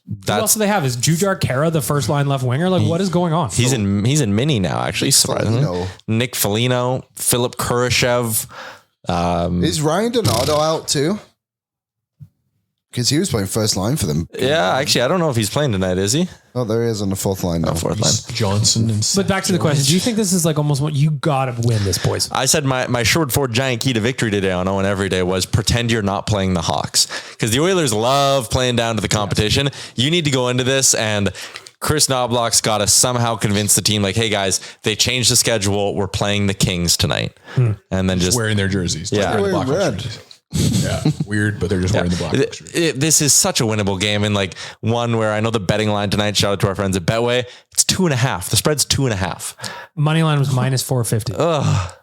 Who else do they have? Is Jujar Kara the first line left winger? Like, what is going on? He's in mini now, actually. Surprisingly. Foligno. Nick Foligno, Philip Kurashev. Is Ryan Donato out too? Because he was playing first line for them. Yeah, actually, I don't know if he's playing tonight, is he? Oh, there he is on the fourth line now. Fourth line. Johnson and But back to the question. Do you think this is like almost what you got to win this, boys? I said my short forward giant key to victory today on Owen Everyday was pretend you're not playing the Hawks. Because the Oilers love playing down to the competition. You need to go into this, and Kris Knoblauch's got to somehow convince the team, like, hey guys, they changed the schedule. We're playing the Kings tonight. And then just wearing their jerseys. Yeah. They're wearing red. Jerseys. Yeah, weird, but they're just wearing the black. This is such a winnable game, and like one where I know the betting line tonight. Shout out to our friends at Betway. It's 2.5. The spread's 2.5. Money line was minus 450. Ugh,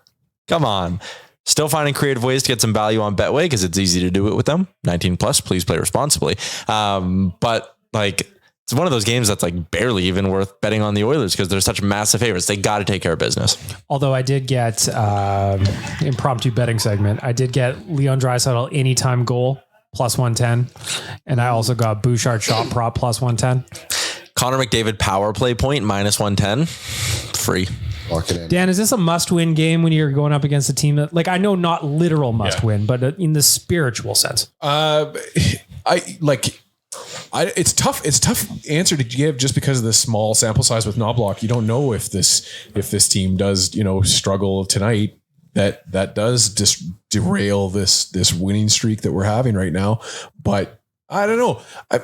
come on. Still finding creative ways to get some value on Betway because it's easy to do it with them. 19 plus. Please play responsibly. But like, it's one of those games that's like barely even worth betting on the Oilers because they're such massive favorites. They got to take care of business. Although I did get impromptu betting segment. I did get Leon Draisaitl anytime goal plus 110. And I also got Bouchard shot prop plus 110. Connor McDavid power play point minus 110. Free. Lock it in. Dan, is this a must win game when you're going up against a team that, like, I know not literal must win, but in the spiritual sense? It's tough. It's a tough answer to give just because of the small sample size with Knoblauch. You don't know if this team does, struggle tonight. That does just derail this winning streak that we're having right now. But I don't know. I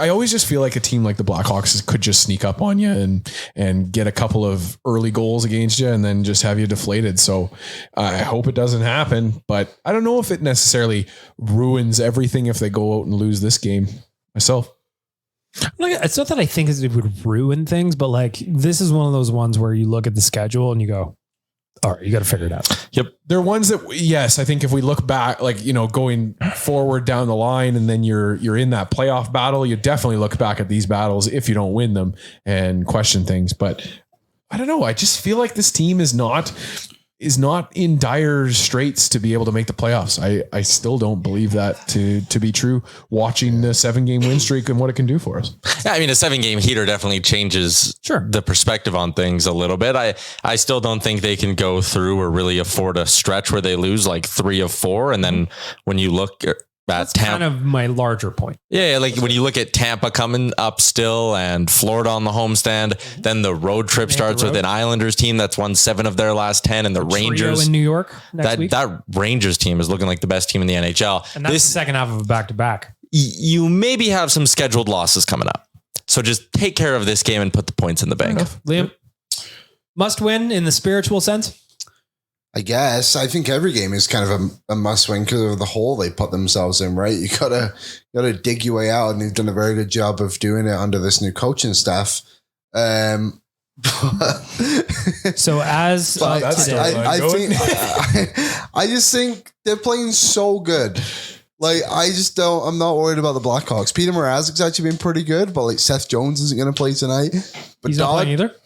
always just feel like a team like the Blackhawks could just sneak up on you and get a couple of early goals against you and then just have you deflated. So I hope it doesn't happen, but I don't know if it necessarily ruins everything if they go out and lose this game myself. Like, it's not that I think it would ruin things, but like, this is one of those ones where you look at the schedule and you go, all right, you got to figure it out. Yep. They're ones that, yes, I think if we look back, like, going forward down the line and then you're in that playoff battle, you definitely look back at these battles if you don't win them and question things. But I don't know. I just feel like this team is not in dire straits to be able to make the playoffs. I still don't believe that to be true. Watching the 7-game win streak and what it can do for us. Yeah, I mean, a 7-game heater definitely changes the perspective on things a little bit. I still don't think they can go through or really afford a stretch where they lose like 3 of 4. And then when you look at That's kind of my larger point. Yeah, like when you look at Tampa coming up still and Florida on the homestand, then the road trip starts with an Islanders team that's won 7 of their last 10, and the Rangers in New York next week. That Rangers team is looking like the best team in the NHL. And that's the second half of a back-to-back. You maybe have some scheduled losses coming up. So just take care of this game and put the points in the bank. Liam, must win in the spiritual sense? I guess. I think every game is kind of a must win because of the hole they put themselves in, right? You gotta dig your way out, and they've done a very good job of doing it under this new coaching staff. So as today, I just think they're playing so good. Like, I'm not worried about the Blackhawks. Peter Mrazek's actually been pretty good, but like Seth Jones isn't going to play tonight. But he's not playing either.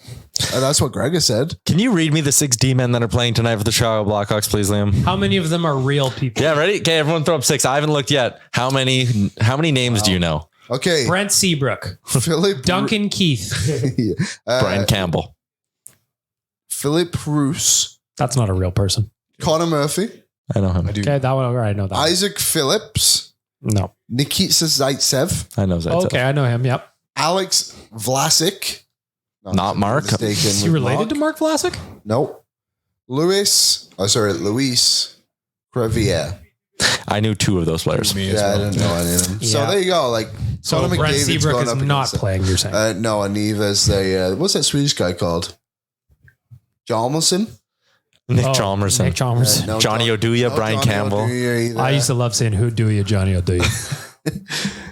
That's what Greg has said. Can you read me the 6 D-men that are playing tonight for the Chicago Blackhawks, please, Liam? How many of them are real people? Yeah, ready? Okay, everyone throw up 6. I haven't looked yet. How many names do you know? Okay. Brent Seabrook. Philip Duncan Keith. Brian Campbell. Philip Roos. That's not a real person. Connor Murphy. I know him. Okay, that one. All right, I know that. Isaac Phillips. No. Nikita Zaitsev. I know Zaitsev. Okay, I know him. Yep. Alex Vlasic. Not Mark. Is he related to Mark Vlasic? Nope. Luis Crevier. I knew 2 of those players. I didn't know any of them. Yeah. So there you go. Like, so Connor Brent McDavid's Seabrook going is up not against playing, you're saying? No, and neither's the what's that Swedish guy called? Jalmerson? Nick Chalmers. Nick Chalmers. No, Johnny Oduya, Brian Johnny Campbell. Oduya I used to love saying, who do you, Johnny Oduya?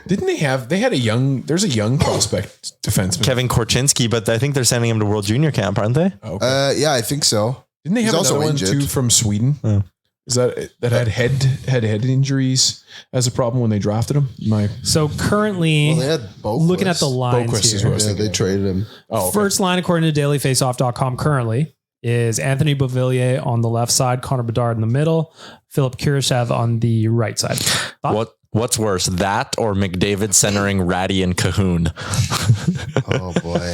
Didn't they had there's a young prospect defenseman. Kevin Korchinski, but I think they're sending him to World Junior Camp, aren't they? Okay. yeah, I think so. Didn't they have He's another also one injured. too from Sweden? Oh. Is that had head injuries as a problem when they drafted him? So currently, Well, they had Boquist. looking at the lines Boquist is here, what I was Yeah, thinking they of. traded him. Oh, okay. first line according to dailyfaceoff.com currently is Anthony Beauvillier on the left side, Connor Bedard in the middle, Philip Kurashev on the right side. Thought? What's worse, that or McDavid centering Ratty and Cahoon? Oh boy.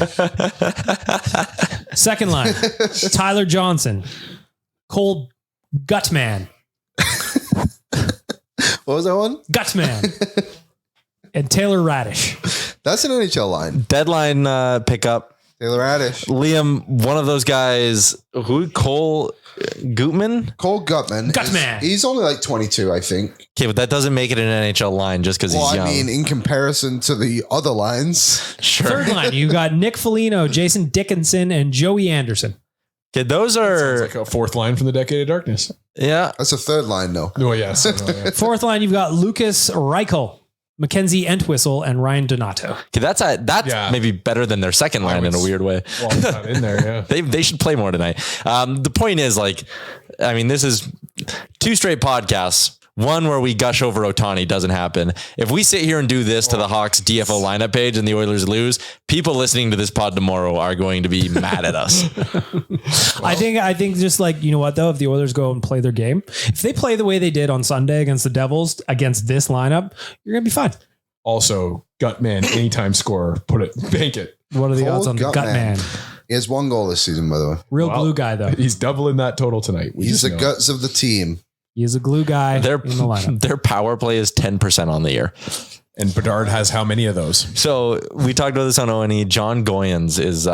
Second line, Tyler Johnson, Cole Gutman, What was that one? Gutman, and Taylor Radish. That's an NHL line. Deadline pickup. Taylor Radish. Liam, one of those guys, Cole Gutman? Cole Gutman. Gutman. He's only like 22, I think. Okay, but that doesn't make it an NHL line just because he's young. I mean, in comparison to the other lines. Sure. Third line, you got Nick Foligno, Jason Dickinson, and Joey Anderson. Okay, those are Like a fourth line from the Decade of Darkness. yeah. That's a third line, though. Oh, yes. Fourth line, you've got Lucas Reichel, Mackenzie Entwistle, and Ryan Donato. Okay, that's maybe better than their second line in a weird way. Well, it's not in there, yeah. They should play more tonight. The point is, like, I mean, this is 2 straight podcasts. One where we gush over Ohtani doesn't happen. If we sit here and do this to the Hawks DFO lineup page and the Oilers lose, people listening to this pod tomorrow are going to be mad at us. I think just like, you know what though, if the Oilers go and play their game, if they play the way they did on Sunday against the Devils against this lineup, you're going to be fine. Also, Gutman, anytime scorer, bank it. What are the Cole odds on the Gutman. Gutman? He has 1 goal this season, by the way. Real glue guy though. He's doubling that total tonight. He's the guts of the team. He is a glue guy Their in the lineup. their power play is 10% on the year. And Bedard has how many of those? So we talked about this on O&E. John Goyens is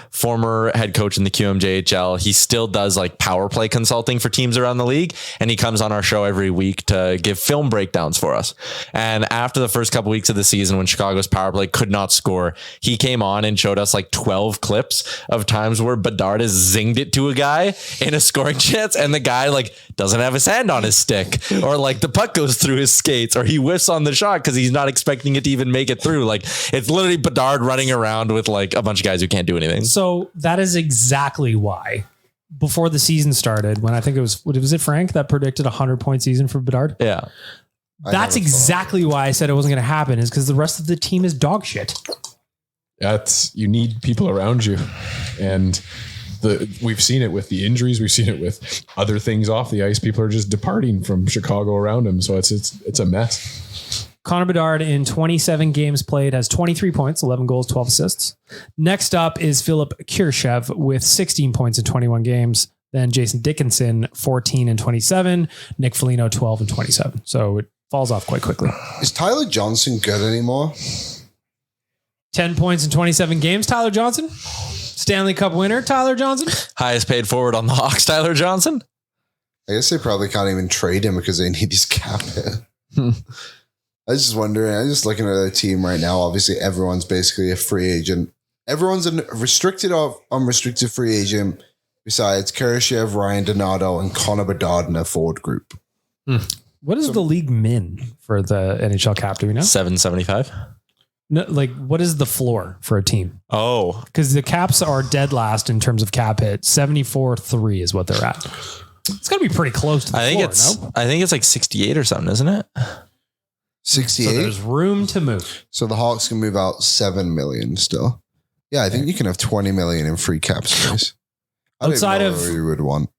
former head coach in the QMJHL. He still does like power play consulting for teams around the league. And he comes on our show every week to give film breakdowns for us. And after the first couple weeks of the season, when Chicago's power play could not score, he came on and showed us like 12 clips of times where Bedard has zinged it to a guy in a scoring chance. And the guy like doesn't have his hand on his stick, or like the puck goes through his skates, or he whiffs on the shot because he's not expecting it to even make it through. Like it's literally Bedard running around with like a bunch of guys who can't do anything. So that is exactly why before the season started, when I think was it Frank that predicted 100-point season for Bedard? Yeah. That's exactly why I said it wasn't going to happen, is because the rest of the team is dog shit. You need people around you. And we've seen it with the injuries. We've seen it with other things off the ice. People are just departing from Chicago around him. So it's a mess. Connor Bedard in 27 games played has 23 points, 11 goals, 12 assists. Next up is Philip Kirchev with 16 points in 21 games. Then Jason Dickinson, 14 and 27. Nick Foligno, 12 and 27. So it falls off quite quickly. Is Tyler Johnson good anymore? 10 points in 27 games, Tyler Johnson. Stanley Cup winner, Tyler Johnson. Highest paid forward on the Hawks, Tyler Johnson. I guess they probably can't even trade him because they need his cap hit. I was just wondering, I'm just looking at their team right now. Obviously, everyone's basically a free agent. Everyone's a restricted or unrestricted free agent besides Kurashev, Ryan Donato, and Connor Bedard in their forward group. What is the league min for the NHL cap? Do we know? 775. No, like, what is the floor for a team? Oh, Because the Caps are dead last in terms of cap hit. 74.3 is what they're at. It's got to be pretty close to the floor, I think it's like 68 or something, isn't it? 68. So there's room to move. So the Hawks can move out $7 million still. Yeah, I think you can have $20 million in free cap space. I don't even Outside know of- what you would want.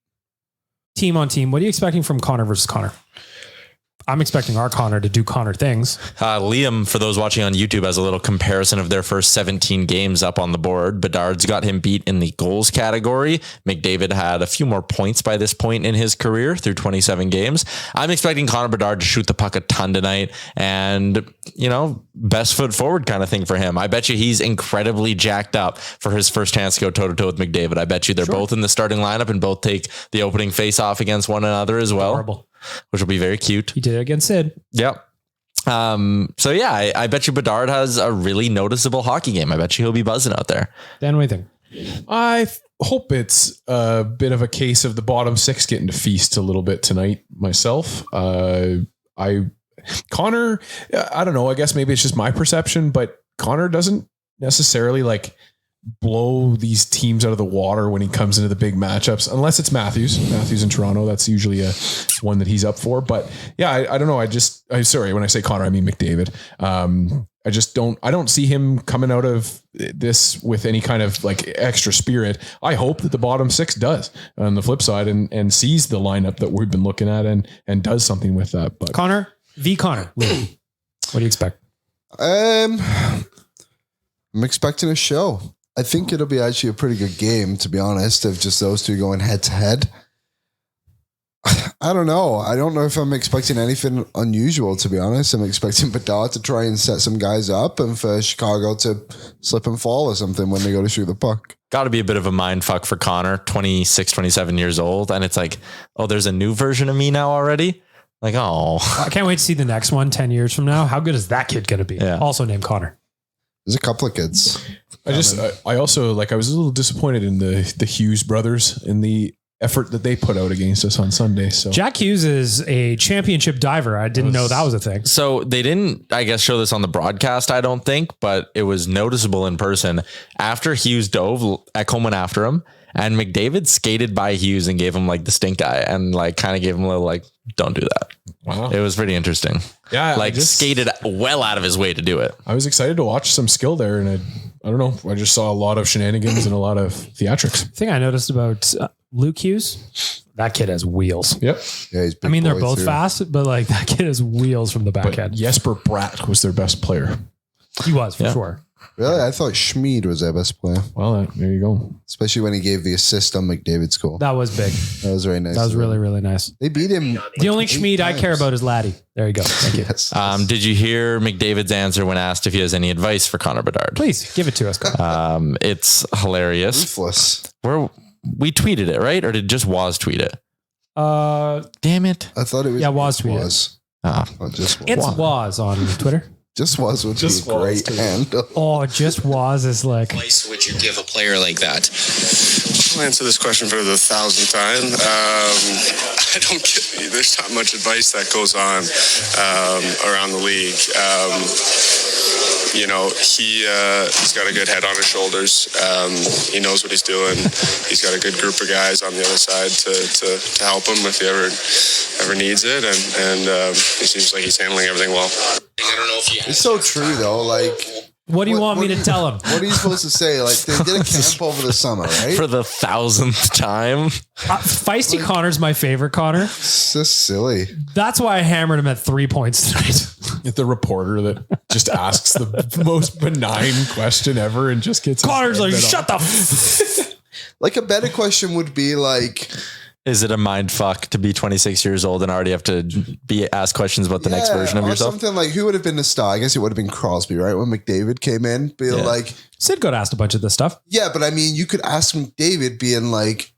Team on team, what are you expecting from Connor versus Connor? I'm expecting our Connor to do Connor things. Liam, for those watching on YouTube, has a little comparison of their first 17 games up on the board. Bedard's got him beat in the goals category. McDavid had a few more points by this point in his career through 27 games. I'm expecting Connor Bedard to shoot the puck a ton tonight and, best foot forward kind of thing for him. I bet you he's incredibly jacked up for his first chance to go toe to toe with McDavid. I bet you they're both in the starting lineup and both take the opening face off against one another as well. Horrible. Which will be very cute. He did it against Sid. Yep. So yeah, I bet you Bedard has a really noticeable hockey game. I bet you he'll be buzzing out there. Dan, what do you think? I hope it's a bit of a case of the bottom six getting to feast a little bit tonight myself. Connor, I don't know. I guess maybe it's just my perception, but Connor doesn't necessarily blow these teams out of the water when he comes into the big matchups, unless it's Matthews in Toronto. That's usually one that he's up for. But yeah, I don't know. I'm sorry. When I say Connor, I mean McDavid. I don't see him coming out of this with any kind of extra spirit. I hope that the bottom six does on the flip side and sees the lineup that we've been looking at and does something with that. But Connor v. Connor. What do you expect? I'm expecting a show. I think it'll be actually a pretty good game, to be honest, of just those two going head to head. I don't know. I don't know if I'm expecting anything unusual, to be honest. I'm expecting Bedard to try and set some guys up and for Chicago to slip and fall or something when they go to shoot the puck. Got to be a bit of a mind fuck for Connor, 26, 27 years old. And it's like, oh, there's a new version of me now already. Like, oh, I can't wait to see the next one 10 years from now. How good is that kid going to be? Yeah. Also named Connor. There's a couple of kids. I also like, I was a little disappointed in the Hughes brothers in the effort that they put out against us on Sunday. So Jack Hughes is a championship diver. I didn't know that was a thing. so they didn't, I guess, show this on the broadcast, I don't think, but it was noticeable in person. After Hughes dove, Ekholm went after him, and McDavid skated by Hughes and gave him like the stink eye and like kind of gave him a little like, don't do that. wow. It was pretty interesting. Yeah. Like skated well out of his way to do it. I was excited to watch some skill there, and I don't know. I just saw a lot of shenanigans and a lot of theatrics. The thing I noticed about Luke Hughes, that kid has wheels. Yep. Yeah, he's big I mean, they're boy both too. fast, but like that kid has wheels from the But backhand. Jesper Bratt was their best player. He was for Yeah. sure. Really? I thought Schmid was their best player, Well, there you go. especially when he gave the assist on McDavid's goal. That was big. That was very nice. That was of him. really, really nice. They beat him. The only 8 Schmid I care times. about is Laddie. There you go. Thank you. Yes. Did you hear McDavid's answer when asked if he has any advice for Connor Bedard? Please give it to us. Connor. It's hilarious. Ruthless. We tweeted it, right? Or did just Waz tweet it? Damn it. I thought it was. Yeah, Waz tweeted it. Was. Ah. Oh, just was. It's Waz on Twitter. Just was would Just be a was, great too. handle. Oh, just Waz is like, advice would you give a player like that? I'll answer this question for the 1,000th time. I don't get, there's not much advice that goes on around the league. You know, he's got a good head on his shoulders. He knows what he's doing. He's got a good group of guys on the other side to help him if he ever needs it. And he seems like he's handling everything well. I don't know if you It's so true though. Like, what do you want me to tell him? what are you supposed to say? Like, they did a camp over the summer, right? For the 1,000th time. Feisty Connor's my favorite Connor. It's just silly. That's why I hammered him at 3 points tonight. The reporter that just asks the most benign question ever and just gets his Connor's head like, bit shut off. the Like, a better question would be like, Is it a mind fuck to be 26 yeyears old and already have to be asked questions about the next version of or yourself? something like, who would have been the star? I guess it would have been Crosby, right? When McDavid came in, being like, Sid got asked a bunch of this stuff. yeah, but I mean, you could ask McDavid being like,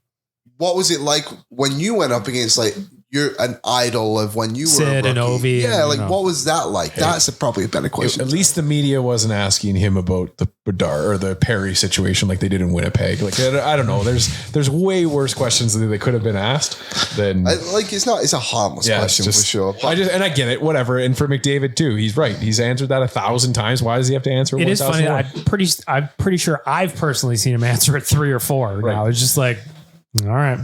what was it like when you went up against, like, you're an idol of when you were Sid a and rookie? Ovi Yeah, and, like, you know. what was that like? That's probably a better question. At least the media wasn't asking him about the Bedard or the Perry situation like they did in Winnipeg. Like, I don't know. There's way worse questions that they could have been asked than. It's a harmless question for sure. But I get it. Whatever. And for McDavid too, he's right. He's answered that 1,000 times. Why does he have to answer? It is funny. 1,001? I'm pretty sure I've personally seen him answer it 3 or 4. Right. Now it's just like, all right.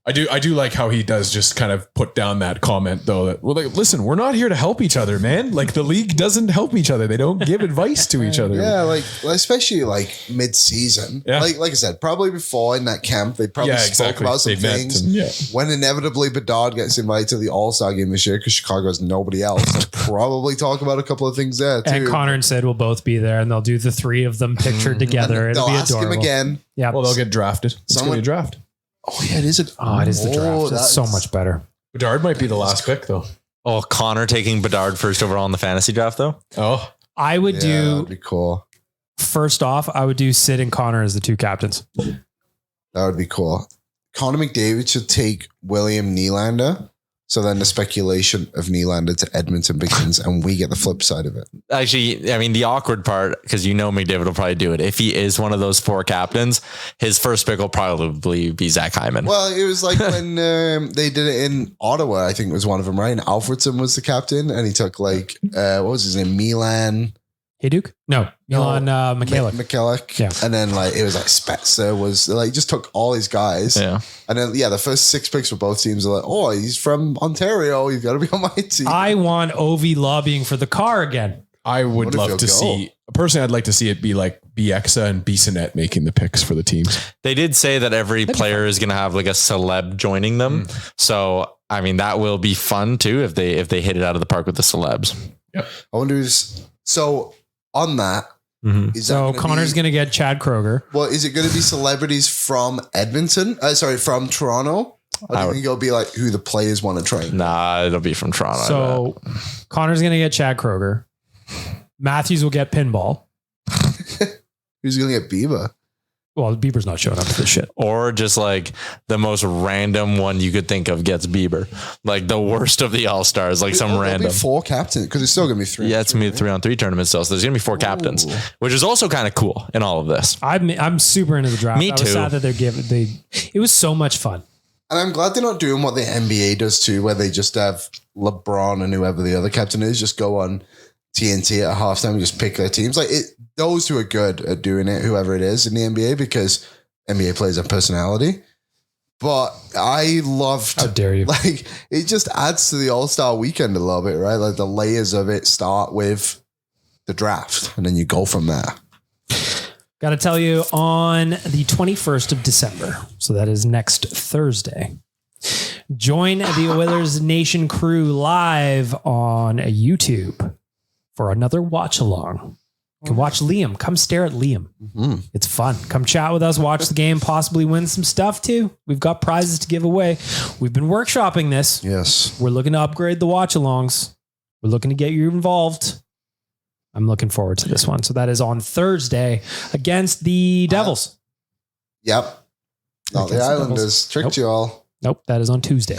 I do like how he does just kind of put down that comment though that, well, like, listen, we're not here to help each other, man. Like, the league doesn't help each other. They don't give advice to each other. yeah, like especially like mid-season. Yeah. Like I said, probably before in that camp, they probably spoke about some They met things. and- When inevitably Bedard gets invited to the All-Star game this year because Chicago has nobody else, they'll probably talk about a couple of things there too. And Connor and Sid will both be there, and they'll do the 3 of them pictured together. It'll They'll be ask adorable. him again. Yeah. Well, they'll get drafted. It's going to be a draft. Oh yeah, it is. it is the draft. It's so much better. Bedard might be the last pick though. Oh, Connor taking Bedard first overall in the fantasy draft, though? Oh, I would That'd do, be cool. first off, I would do Sid and Connor as the 2 captains. That would be cool. Connor McDavid should take William Nylander. So then the speculation of Nylander to Edmonton begins, and we get the flip side of it. Actually, I mean, the awkward part, because McDavid will probably do it. If he is one of those 4 captains, his first pick will probably be Zach Hyman. Well, it was like when they did it in Ottawa, I think it was one of them, right? And Alfredson was the captain, and he took like, what was his name? Milan Hey, Duke? No. Milan Mikhailic. McKellick. Yeah. And then like, it was like Spezza was like, just took all these guys. Yeah. And then, the first 6 picks for both teams are like, oh, he's from Ontario. You've got to be on my team. I want Ovi lobbying for the car again. I would What if love he'll to go? see. Personally, I'd like to see it be like Bieksa and Bissonnette making the picks for the teams. They did say that every player is going to have like a celeb joining them. So, I mean, that will be fun too if they hit it out of the park with the celebs. I wonder who's so on that. Is So that Connor's going to get Chad Kroger. Well, is it going to be celebrities from Edmonton? From Toronto? Or do you think it'll be like who the players want to train? Nah, it'll be from Toronto. So Connor's going to get Chad Kroger. Matthews will get Pinball. Who's going to get Bieber? Well, Bieber's not showing up for this shit. Or just like the most random one you could think of gets Bieber. Like the worst of the all-stars, like some There'll random. be 4 captains because it's still going to be 3. Yeah, it's going to be 3-on-3 tournament still. So there's going to be 4 captains, which is also kind of cool in all of this. I'm super into the draft. Me I was too. sad that it was so much fun. And I'm glad they're not doing what the NBA does too, where they just have LeBron and whoever the other captain is just go on TNT at halftime and just pick their teams. Like those who are good at doing it, whoever it is in the NBA, because NBA players have personality. But I loved, How dare you? like, it just adds to the All-Star weekend a little bit, right? Like the layers of it start with the draft and then you go from there. Got to tell you, on the 21st of December, so that is next Thursday, join the Oilers Nation crew live on YouTube for another watch along. You can watch Liam. Come stare at Liam. It's fun. Come chat with us, watch the game, possibly win some stuff too. We've got prizes to give away. We've been workshopping this. Yes. We're looking to upgrade the watch alongs. We're looking to get you involved. I'm looking forward to this one. So that is on Thursday against the Devils. Yep. Not the Against the Islanders. Devils. Tricked you all. Nope, that is on Tuesday.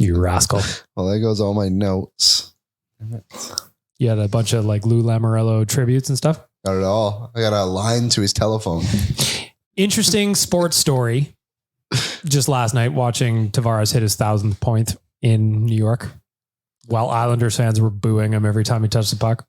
You rascal. Well, there goes all my notes. You had a bunch of like Lou Lamoriello tributes and stuff. Got it all. I got a line to his telephone. Interesting sports story. Just last night, watching Tavares hit his 1,000th point in New York while Islanders fans were booing him every time he touched the puck.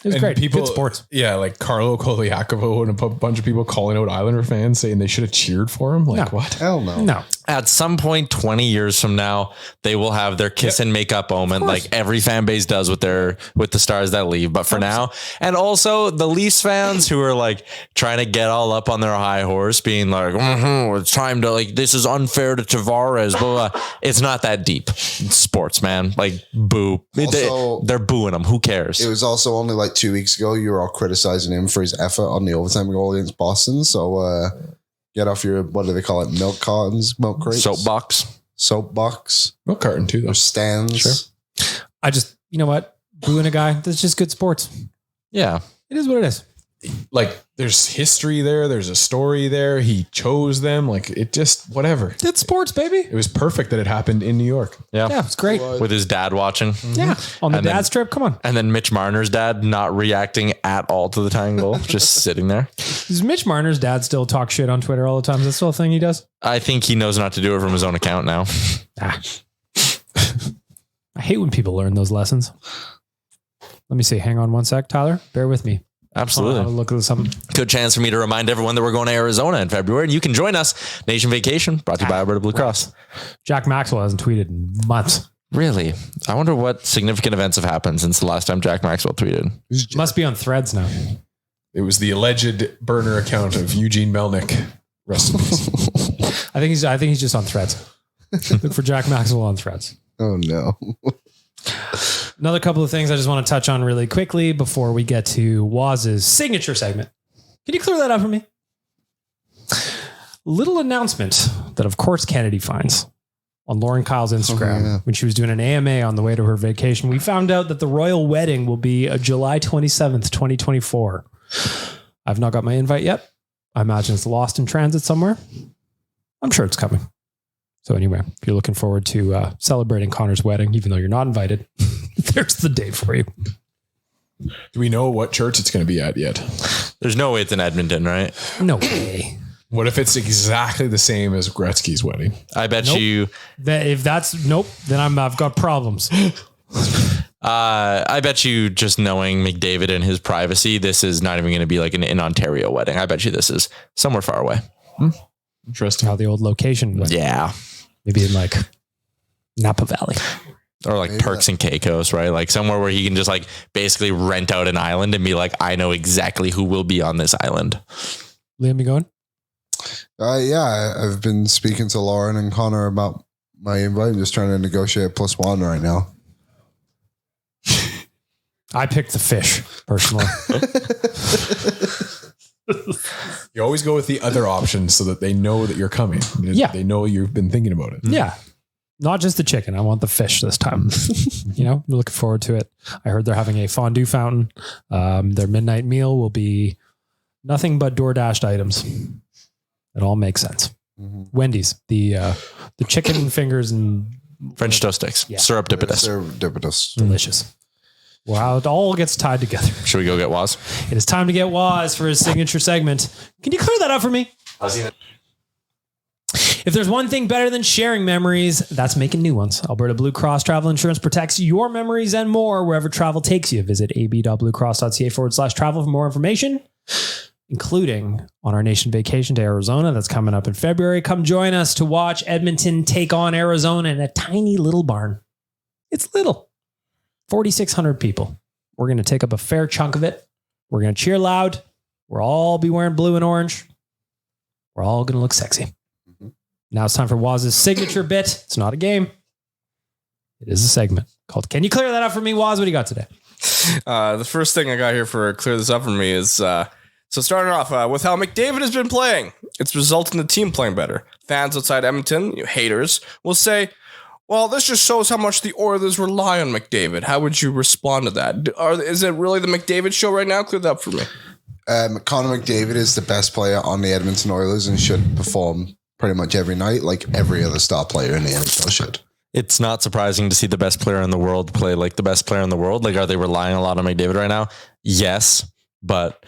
It was great. Good sports. Yeah, like Carlo Koliakovo and a bunch of people calling out Islander fans saying they should have cheered for him. Like, No. what? Hell no. No. At some point, 20 years from now, they will have their kiss and make up moment, like every fan base does with the stars that leave. But for now, and also the Leafs fans who are like trying to get all up on their high horse, being like, it's time to like, this is unfair to Tavares. Blah, blah. It's not that deep. It's sports, man. Like, boo. Also, They're booing him. Who cares? it was also only like 2 weeks ago you were all criticizing him for his effort on the overtime goal against Boston. So get off your, what do they call it? Milk cartons, milk crates, soapbox, Milk carton too, though. or stands. Sure. I just, you know what? Booing a guy, that's just good sports. Yeah. It is what it is. Like, there's history there. There's a story there. He chose them. Like, it just, whatever. It's sports, baby. It was perfect that it happened in New York. Yeah. Yeah, it's great. With his dad watching. Yeah. On the And then- dad's trip, come on. And then Mitch Marner's dad not reacting at all to the tying goal, just sitting there. Does Mitch Marner's dad still talk shit on Twitter all the time? Is that still a thing he does? I think he knows not to do it from his own account now. I hate when people learn those lessons. Let me see. Hang on one sec, Tyler. Bear with me. I'll have a Absolutely. look at something. Good chance for me to remind everyone that we're going to Arizona in February. And you can join us. Nation Vacation, brought to you by Alberta Blue Cross. Jack Maxwell hasn't tweeted in months. Really? I wonder what significant events have happened since the last time Jack Maxwell tweeted. Must be on Threads now. It was the alleged burner account of Eugene Melnick. Rest in peace. I think he's just on Threads. Look for Jack Maxwell on Threads. Oh no. Another couple of things I just want to touch on really quickly before we get to Waz's signature segment. Can you clear that up for me? Little announcement that, of course, Kennedy finds on Lauren Kyle's Instagram when she was doing an AMA on the way to her vacation. We found out that the royal wedding will be July 27th, 2024. I've not got my invite yet. I imagine it's lost in transit somewhere. I'm sure it's coming. So anyway, if you're looking forward to celebrating Connor's wedding, even though you're not invited, there's the date for you. Do we know what church it's going to be at yet? There's no way it's in Edmonton, right? No way. What if it's exactly the same as Gretzky's wedding? I bet Nope. you. If that's nope, then I've got problems. I bet you, just knowing McDavid and his privacy, this is not even going to be like an in Ontario wedding. I bet you this is somewhere far away. Interesting. How the old location went. Yeah. Maybe in like Napa Valley. Or like Perks and Caicos, right? Like somewhere where he can just like basically rent out an island and be like, I know exactly who will be on this island. Liam, you going? Yeah, I've been speaking to Lauren and Connor about my invite. I'm just trying to negotiate +1 right now. I picked the fish, personally. You always go with the other options so that they know that you're coming. Yeah. They know you've been thinking about it. Yeah. Not just the chicken. I want the fish this time. We're looking forward to it. I heard they're having a fondue fountain. Their midnight meal will be nothing but DoorDashed items. It all makes sense. Mm-hmm. Wendy's, the chicken fingers and French toast sticks, Serendipitous. Delicious. Wow, it all gets tied together. Should we go get Waz? It is time to get Waz for his signature segment. Can you clear that up for me? If there's one thing better than sharing memories, that's making new ones. Alberta Blue Cross Travel Insurance protects your memories and more wherever travel takes you. Visit ab.bluecross.ca/travel for more information, including on our nation vacation to Arizona that's coming up in February. Come join us to watch Edmonton take on Arizona in a tiny little barn. It's little. 4,600 people. We're going to take up a fair chunk of it. We're going to cheer loud. We'll all be wearing blue and orange. We're all going to look sexy. Mm-hmm. Now it's time for Waz's signature bit. It's not a game. It is a segment called Can You Clear That Up For Me, Waz? What do you got today? The first thing I got here for Clear This Up For Me is, so starting off with how McDavid has been playing. It's resulted in the team playing better. Fans outside Edmonton, haters, will say, well, this just shows how much the Oilers rely on McDavid. How would you respond to that? Is it really the McDavid show right now? Clear that up for me. Connor McDavid is the best player on the Edmonton Oilers and should perform pretty much every night like every other star player in the NHL should. It's not surprising to see the best player in the world play like the best player in the world. Like, are they relying a lot on McDavid right now? Yes, but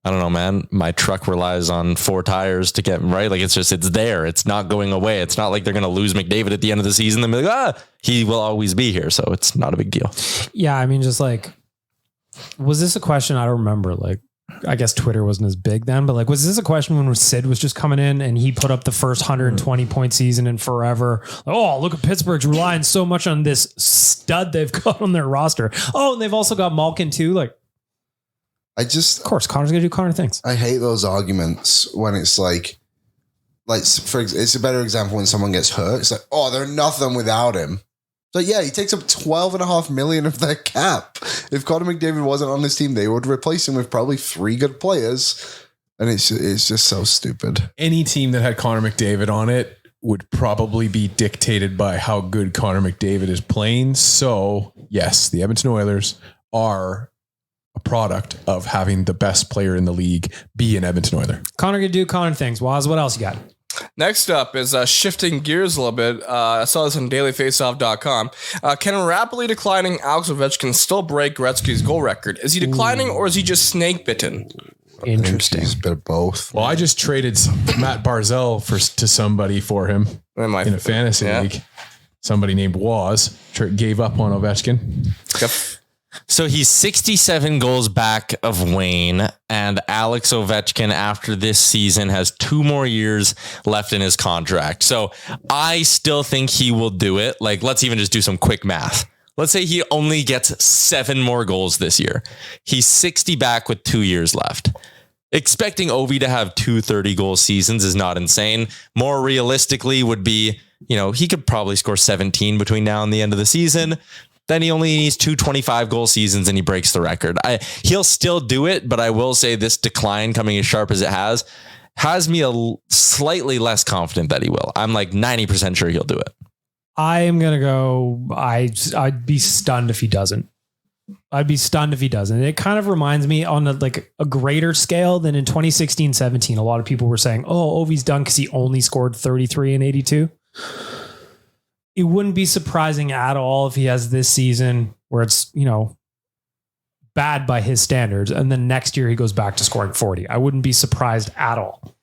I don't know, man. My truck relies on 4 tires to get right. Like, it's there. It's not going away. It's not like they're going to lose McDavid at the end of the season and be like, he will always be here. So it's not a big deal. Yeah. I mean, just like, was this a question? I don't remember. Like, I guess Twitter wasn't as big then, but like, was this a question when Sid was just coming in and he put up the first 120 point season in forever? Like, oh, look at Pittsburgh's relying so much on this stud they've got on their roster. Oh, and they've also got Malkin too. Like, of course, Connor's going to do Connor things. I hate those arguments when it's like it's a better example when someone gets hurt. It's like, oh, they're nothing without him. So yeah, he takes up $12.5 million of their cap. If Connor McDavid wasn't on this team, they would replace him with probably 3 good players. And it's just so stupid. Any team that had Connor McDavid on it would probably be dictated by how good Connor McDavid is playing. So yes, the Edmonton Oilers are a product of having the best player in the league be an Edmonton Oiler. Connor can do Connor things. Waz, what else you got? Next up is shifting gears a little bit. I saw this on dailyfaceoff.com. Can a rapidly declining Alex Ovechkin still break Gretzky's goal record? Is he declining or is he just snake bitten? Interesting. He's a bit of both. Well, I just traded Matt Barzell to somebody for him in a fantasy league. Somebody named Waz gave up on Ovechkin. Yep. So he's 67 goals back of Wayne, and Alex Ovechkin after this season has 2 more years left in his contract. So I still think he will do it. Like, let's even just do some quick math. Let's say he only gets 7 more goals this year. He's 60 back with 2 years left. Expecting Ovi to have 2 30-goal seasons is not insane. More realistically would be, he could probably score 17 between now and the end of the season. Then he only needs 2 25-goal seasons and he breaks the record. He'll still do it, but I will say this decline coming as sharp as it has me slightly less confident that he will. I'm like 90% sure he'll do it. I am going to go. I'd be stunned if he doesn't. It kind of reminds me on a greater scale than in 2016-17. A lot of people were saying, oh, Ovi's done because he only scored 33 and 82. It wouldn't be surprising at all if he has this season where it's, bad by his standards. And then next year he goes back to scoring 40. I wouldn't be surprised at all.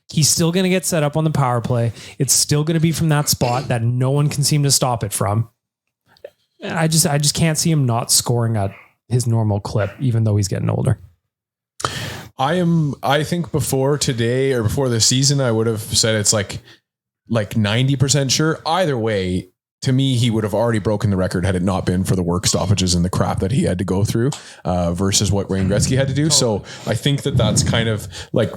He's still going to get set up on the power play. It's still going to be from that spot that no one can seem to stop it from. And I just can't see him not scoring at his normal clip, even though he's getting older. I think before today or before the season, I would have said it's like 90% sure. Either way, to me, he would have already broken the record had it not been for the work stoppages and the crap that he had to go through versus what Wayne Gretzky had to do. So I think that's kind of like,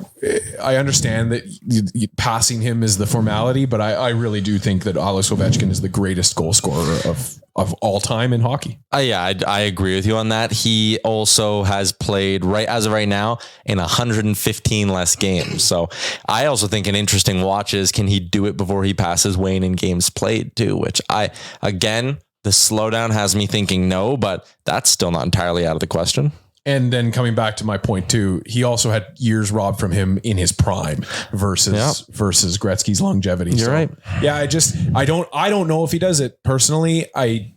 I understand that passing him is the formality, but I really do think that Alex Ovechkin is the greatest goal scorer of of all time in hockey. Yeah, I agree with you on that. He also has played as of right now in 115 less games. So I also think an interesting watch is, can he do it before he passes Wayne in games played too? Which the slowdown has me thinking no, but that's still not entirely out of the question. And then coming back to my point too, he also had years robbed from him in his prime versus Gretzky's longevity. You're right. Yeah, I don't know if he does it personally. I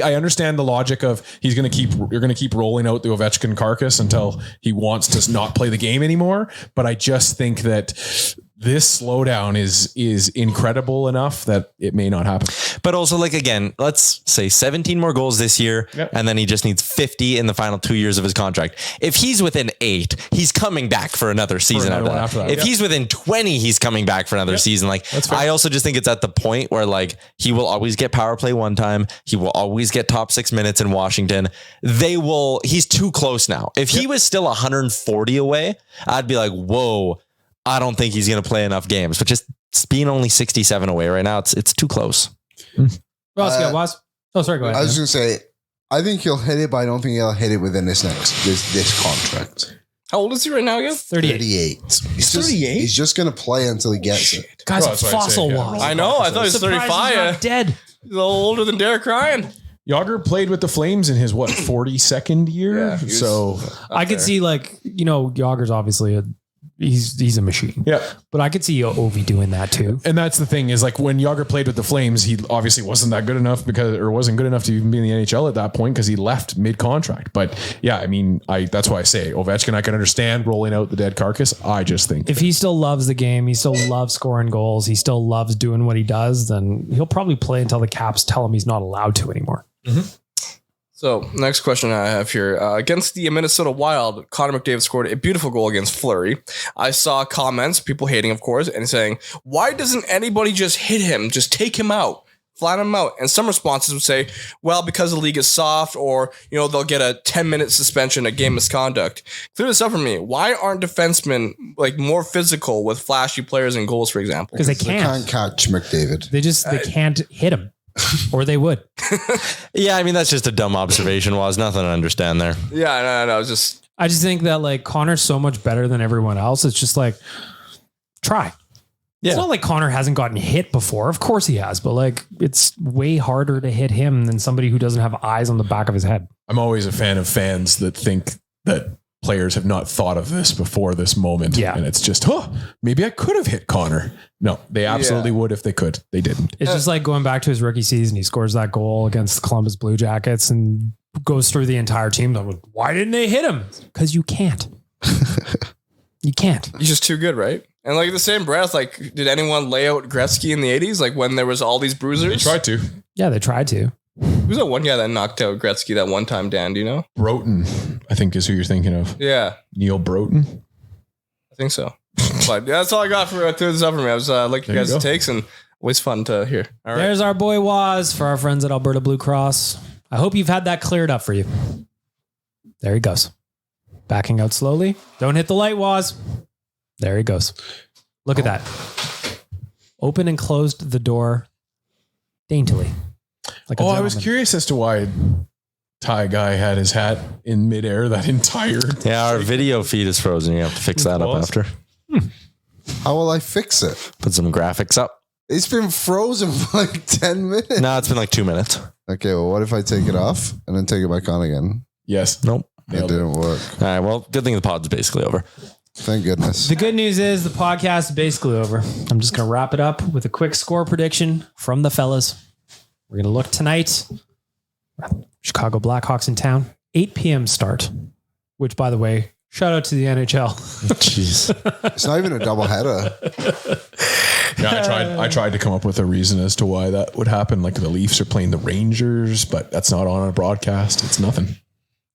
understand the logic of you're going to keep rolling out the Ovechkin carcass until he wants to not play the game anymore. But I just think that this slowdown is incredible enough that it may not happen. But also, like, again, let's say 17 more goals this year, and then he just needs 50 in the final 2 years of his contract. If he's within 8, he's coming back for another season after that. If he's within 20, he's coming back for another season. Like, I also just think it's at the point where, like, he will always get power play one time. He will always get top 6 minutes in Washington. He's too close now. If he was still 140 away, I'd be like, whoa, I don't think he's going to play enough games. But just being only 67 away right now, it's too close. Well, was. Oh, sorry. Go ahead. I was going to say, I think he'll hit it, but I don't think he'll hit it within this contract. How old is he right now again? 38. He's 38? He's just going to play until he gets it. Guy's a fossil was. I know. I thought he was 35. He's not dead. He's a little older than Derek Ryan. Yager played with the Flames in his 42nd year. Yeah, so I could see, like, Yager's obviously he's a machine. Yeah. But I could see Ovi doing that too. And that's the thing is, like, when Yager played with the Flames, he obviously wasn't good enough to even be in the NHL at that point because he left mid-contract. But yeah, I mean, that's why I say Ovechkin, I can understand rolling out the dead carcass. I just think if he still loves the game, he still loves scoring goals, he still loves doing what he does, then he'll probably play until the Caps tell him he's not allowed to anymore. Mm-hmm. So next question I have here. Against the Minnesota Wild, Connor McDavid scored a beautiful goal against Fleury. I saw comments, people hating, of course, and saying, why doesn't anybody just hit him? Just take him out, flatten him out. And some responses would say, well, because the league is soft, or, they'll get a 10-minute suspension, a game misconduct. Clear this up for me. Why aren't defensemen more physical with flashy players in goals, for example? Because they can't catch McDavid. They can't hit him. Or they would. Yeah, I mean, that's just a dumb observation. There's nothing to understand there. Yeah, no. I just think that, like, Connor's so much better than everyone else. It's just like, try. Yeah. It's not like Connor hasn't gotten hit before. Of course he has, but, like, it's way harder to hit him than somebody who doesn't have eyes on the back of his head. I'm always a fan of fans that think that players have not thought of this before this moment. Yeah. And it's just, maybe I could have hit Connor. No, they absolutely would if they could. They didn't. It's just like going back to his rookie season. He scores that goal against the Columbus Blue Jackets and goes through the entire team. Like, why didn't they hit him? Because you can't. You can't. He's just too good, right? And, like, the same breath, like, did anyone lay out Gretzky in the 80s? Like, when there was all these bruisers? They tried to. Yeah, they tried to. Who's that one guy that knocked out Gretzky that one time, Dan? Do you know? Broughton, I think, is who you're thinking of. Yeah. Neil Broughton? I think so. But yeah, that's all I got for clear this up for me. I was like you guys' takes, and always fun to hear. All right. There's our boy Waz for our friends at Alberta Blue Cross. I hope you've had that cleared up for you. There he goes. Backing out slowly. Don't hit the light, Waz. There he goes. Look at that. Open and closed the door daintily. Like I was curious as to why Ty Guy had his hat in midair that entire. Yeah, our video feed is frozen. You have to fix that up after. How will I fix it? Put some graphics up. It's been frozen for like 10 minutes. No, it's been like 2 minutes. Okay, well, what if I take it off and then take it back on again? Yes. Nope. It didn't work. All right. Well, good thing the pod's basically over. Thank goodness. The good news is the podcast is basically over. I'm just going to wrap it up with a quick score prediction from the fellas. We're going to look tonight. Chicago Blackhawks in town. 8 p.m. start. Which, by the way, shout out to the NHL. Jeez. It's not even a doubleheader. Yeah, I tried to come up with a reason as to why that would happen. Like the Leafs are playing the Rangers, but that's not on a broadcast. It's nothing.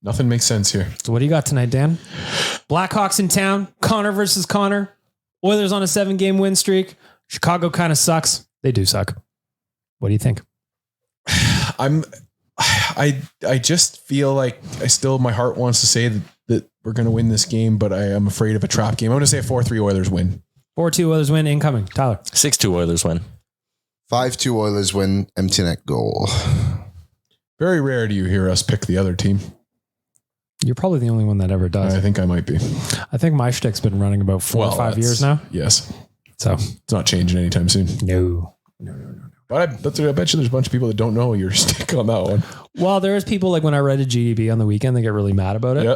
Nothing makes sense here. So what do you got tonight, Dan? Blackhawks in town. Connor versus Connor. Oilers on a 7-game win streak. Chicago kind of sucks. They do suck. What do you think? I just feel like my heart wants to say that we're going to win this game, but I am afraid of a trap game. I'm going to say a 4-3 Oilers win. 4-2 Oilers win incoming. Tyler. 6-2 Oilers win. 5-2 Oilers win, empty net goal. Very rare do you hear us pick the other team. You're probably the only one that ever does. I think I might be. I think my shtick's been running about 4 or 5 years now. Yes. So it's not changing anytime soon. No. But I bet you there's a bunch of people that don't know your stick on that one. Well, there's people like when I read a GDB on the weekend, they get really mad about it. Yeah.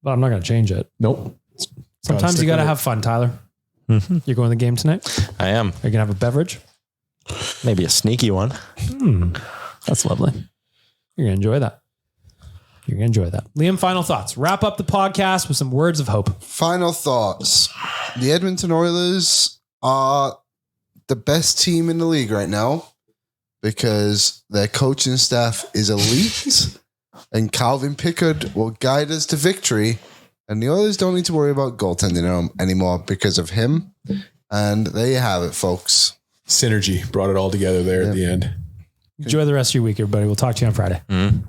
But I'm not going to change it. Nope. Sometimes you got to have fun, Tyler. Mm-hmm. You're going to the game tonight? I am. Are you going to have a beverage? Maybe a sneaky one. That's lovely. You're going to enjoy that. You're going to enjoy that. Liam, final thoughts. Wrap up the podcast with some words of hope. Final thoughts. The Edmonton Oilers are the best team in the league right now because their coaching staff is elite and Calvin Pickard will guide us to victory. And the Oilers don't need to worry about goaltending anymore because of him. And there you have it, folks. Synergy brought it all together there at the end. Enjoy the rest of your week, everybody. We'll talk to you on Friday. Mm-hmm.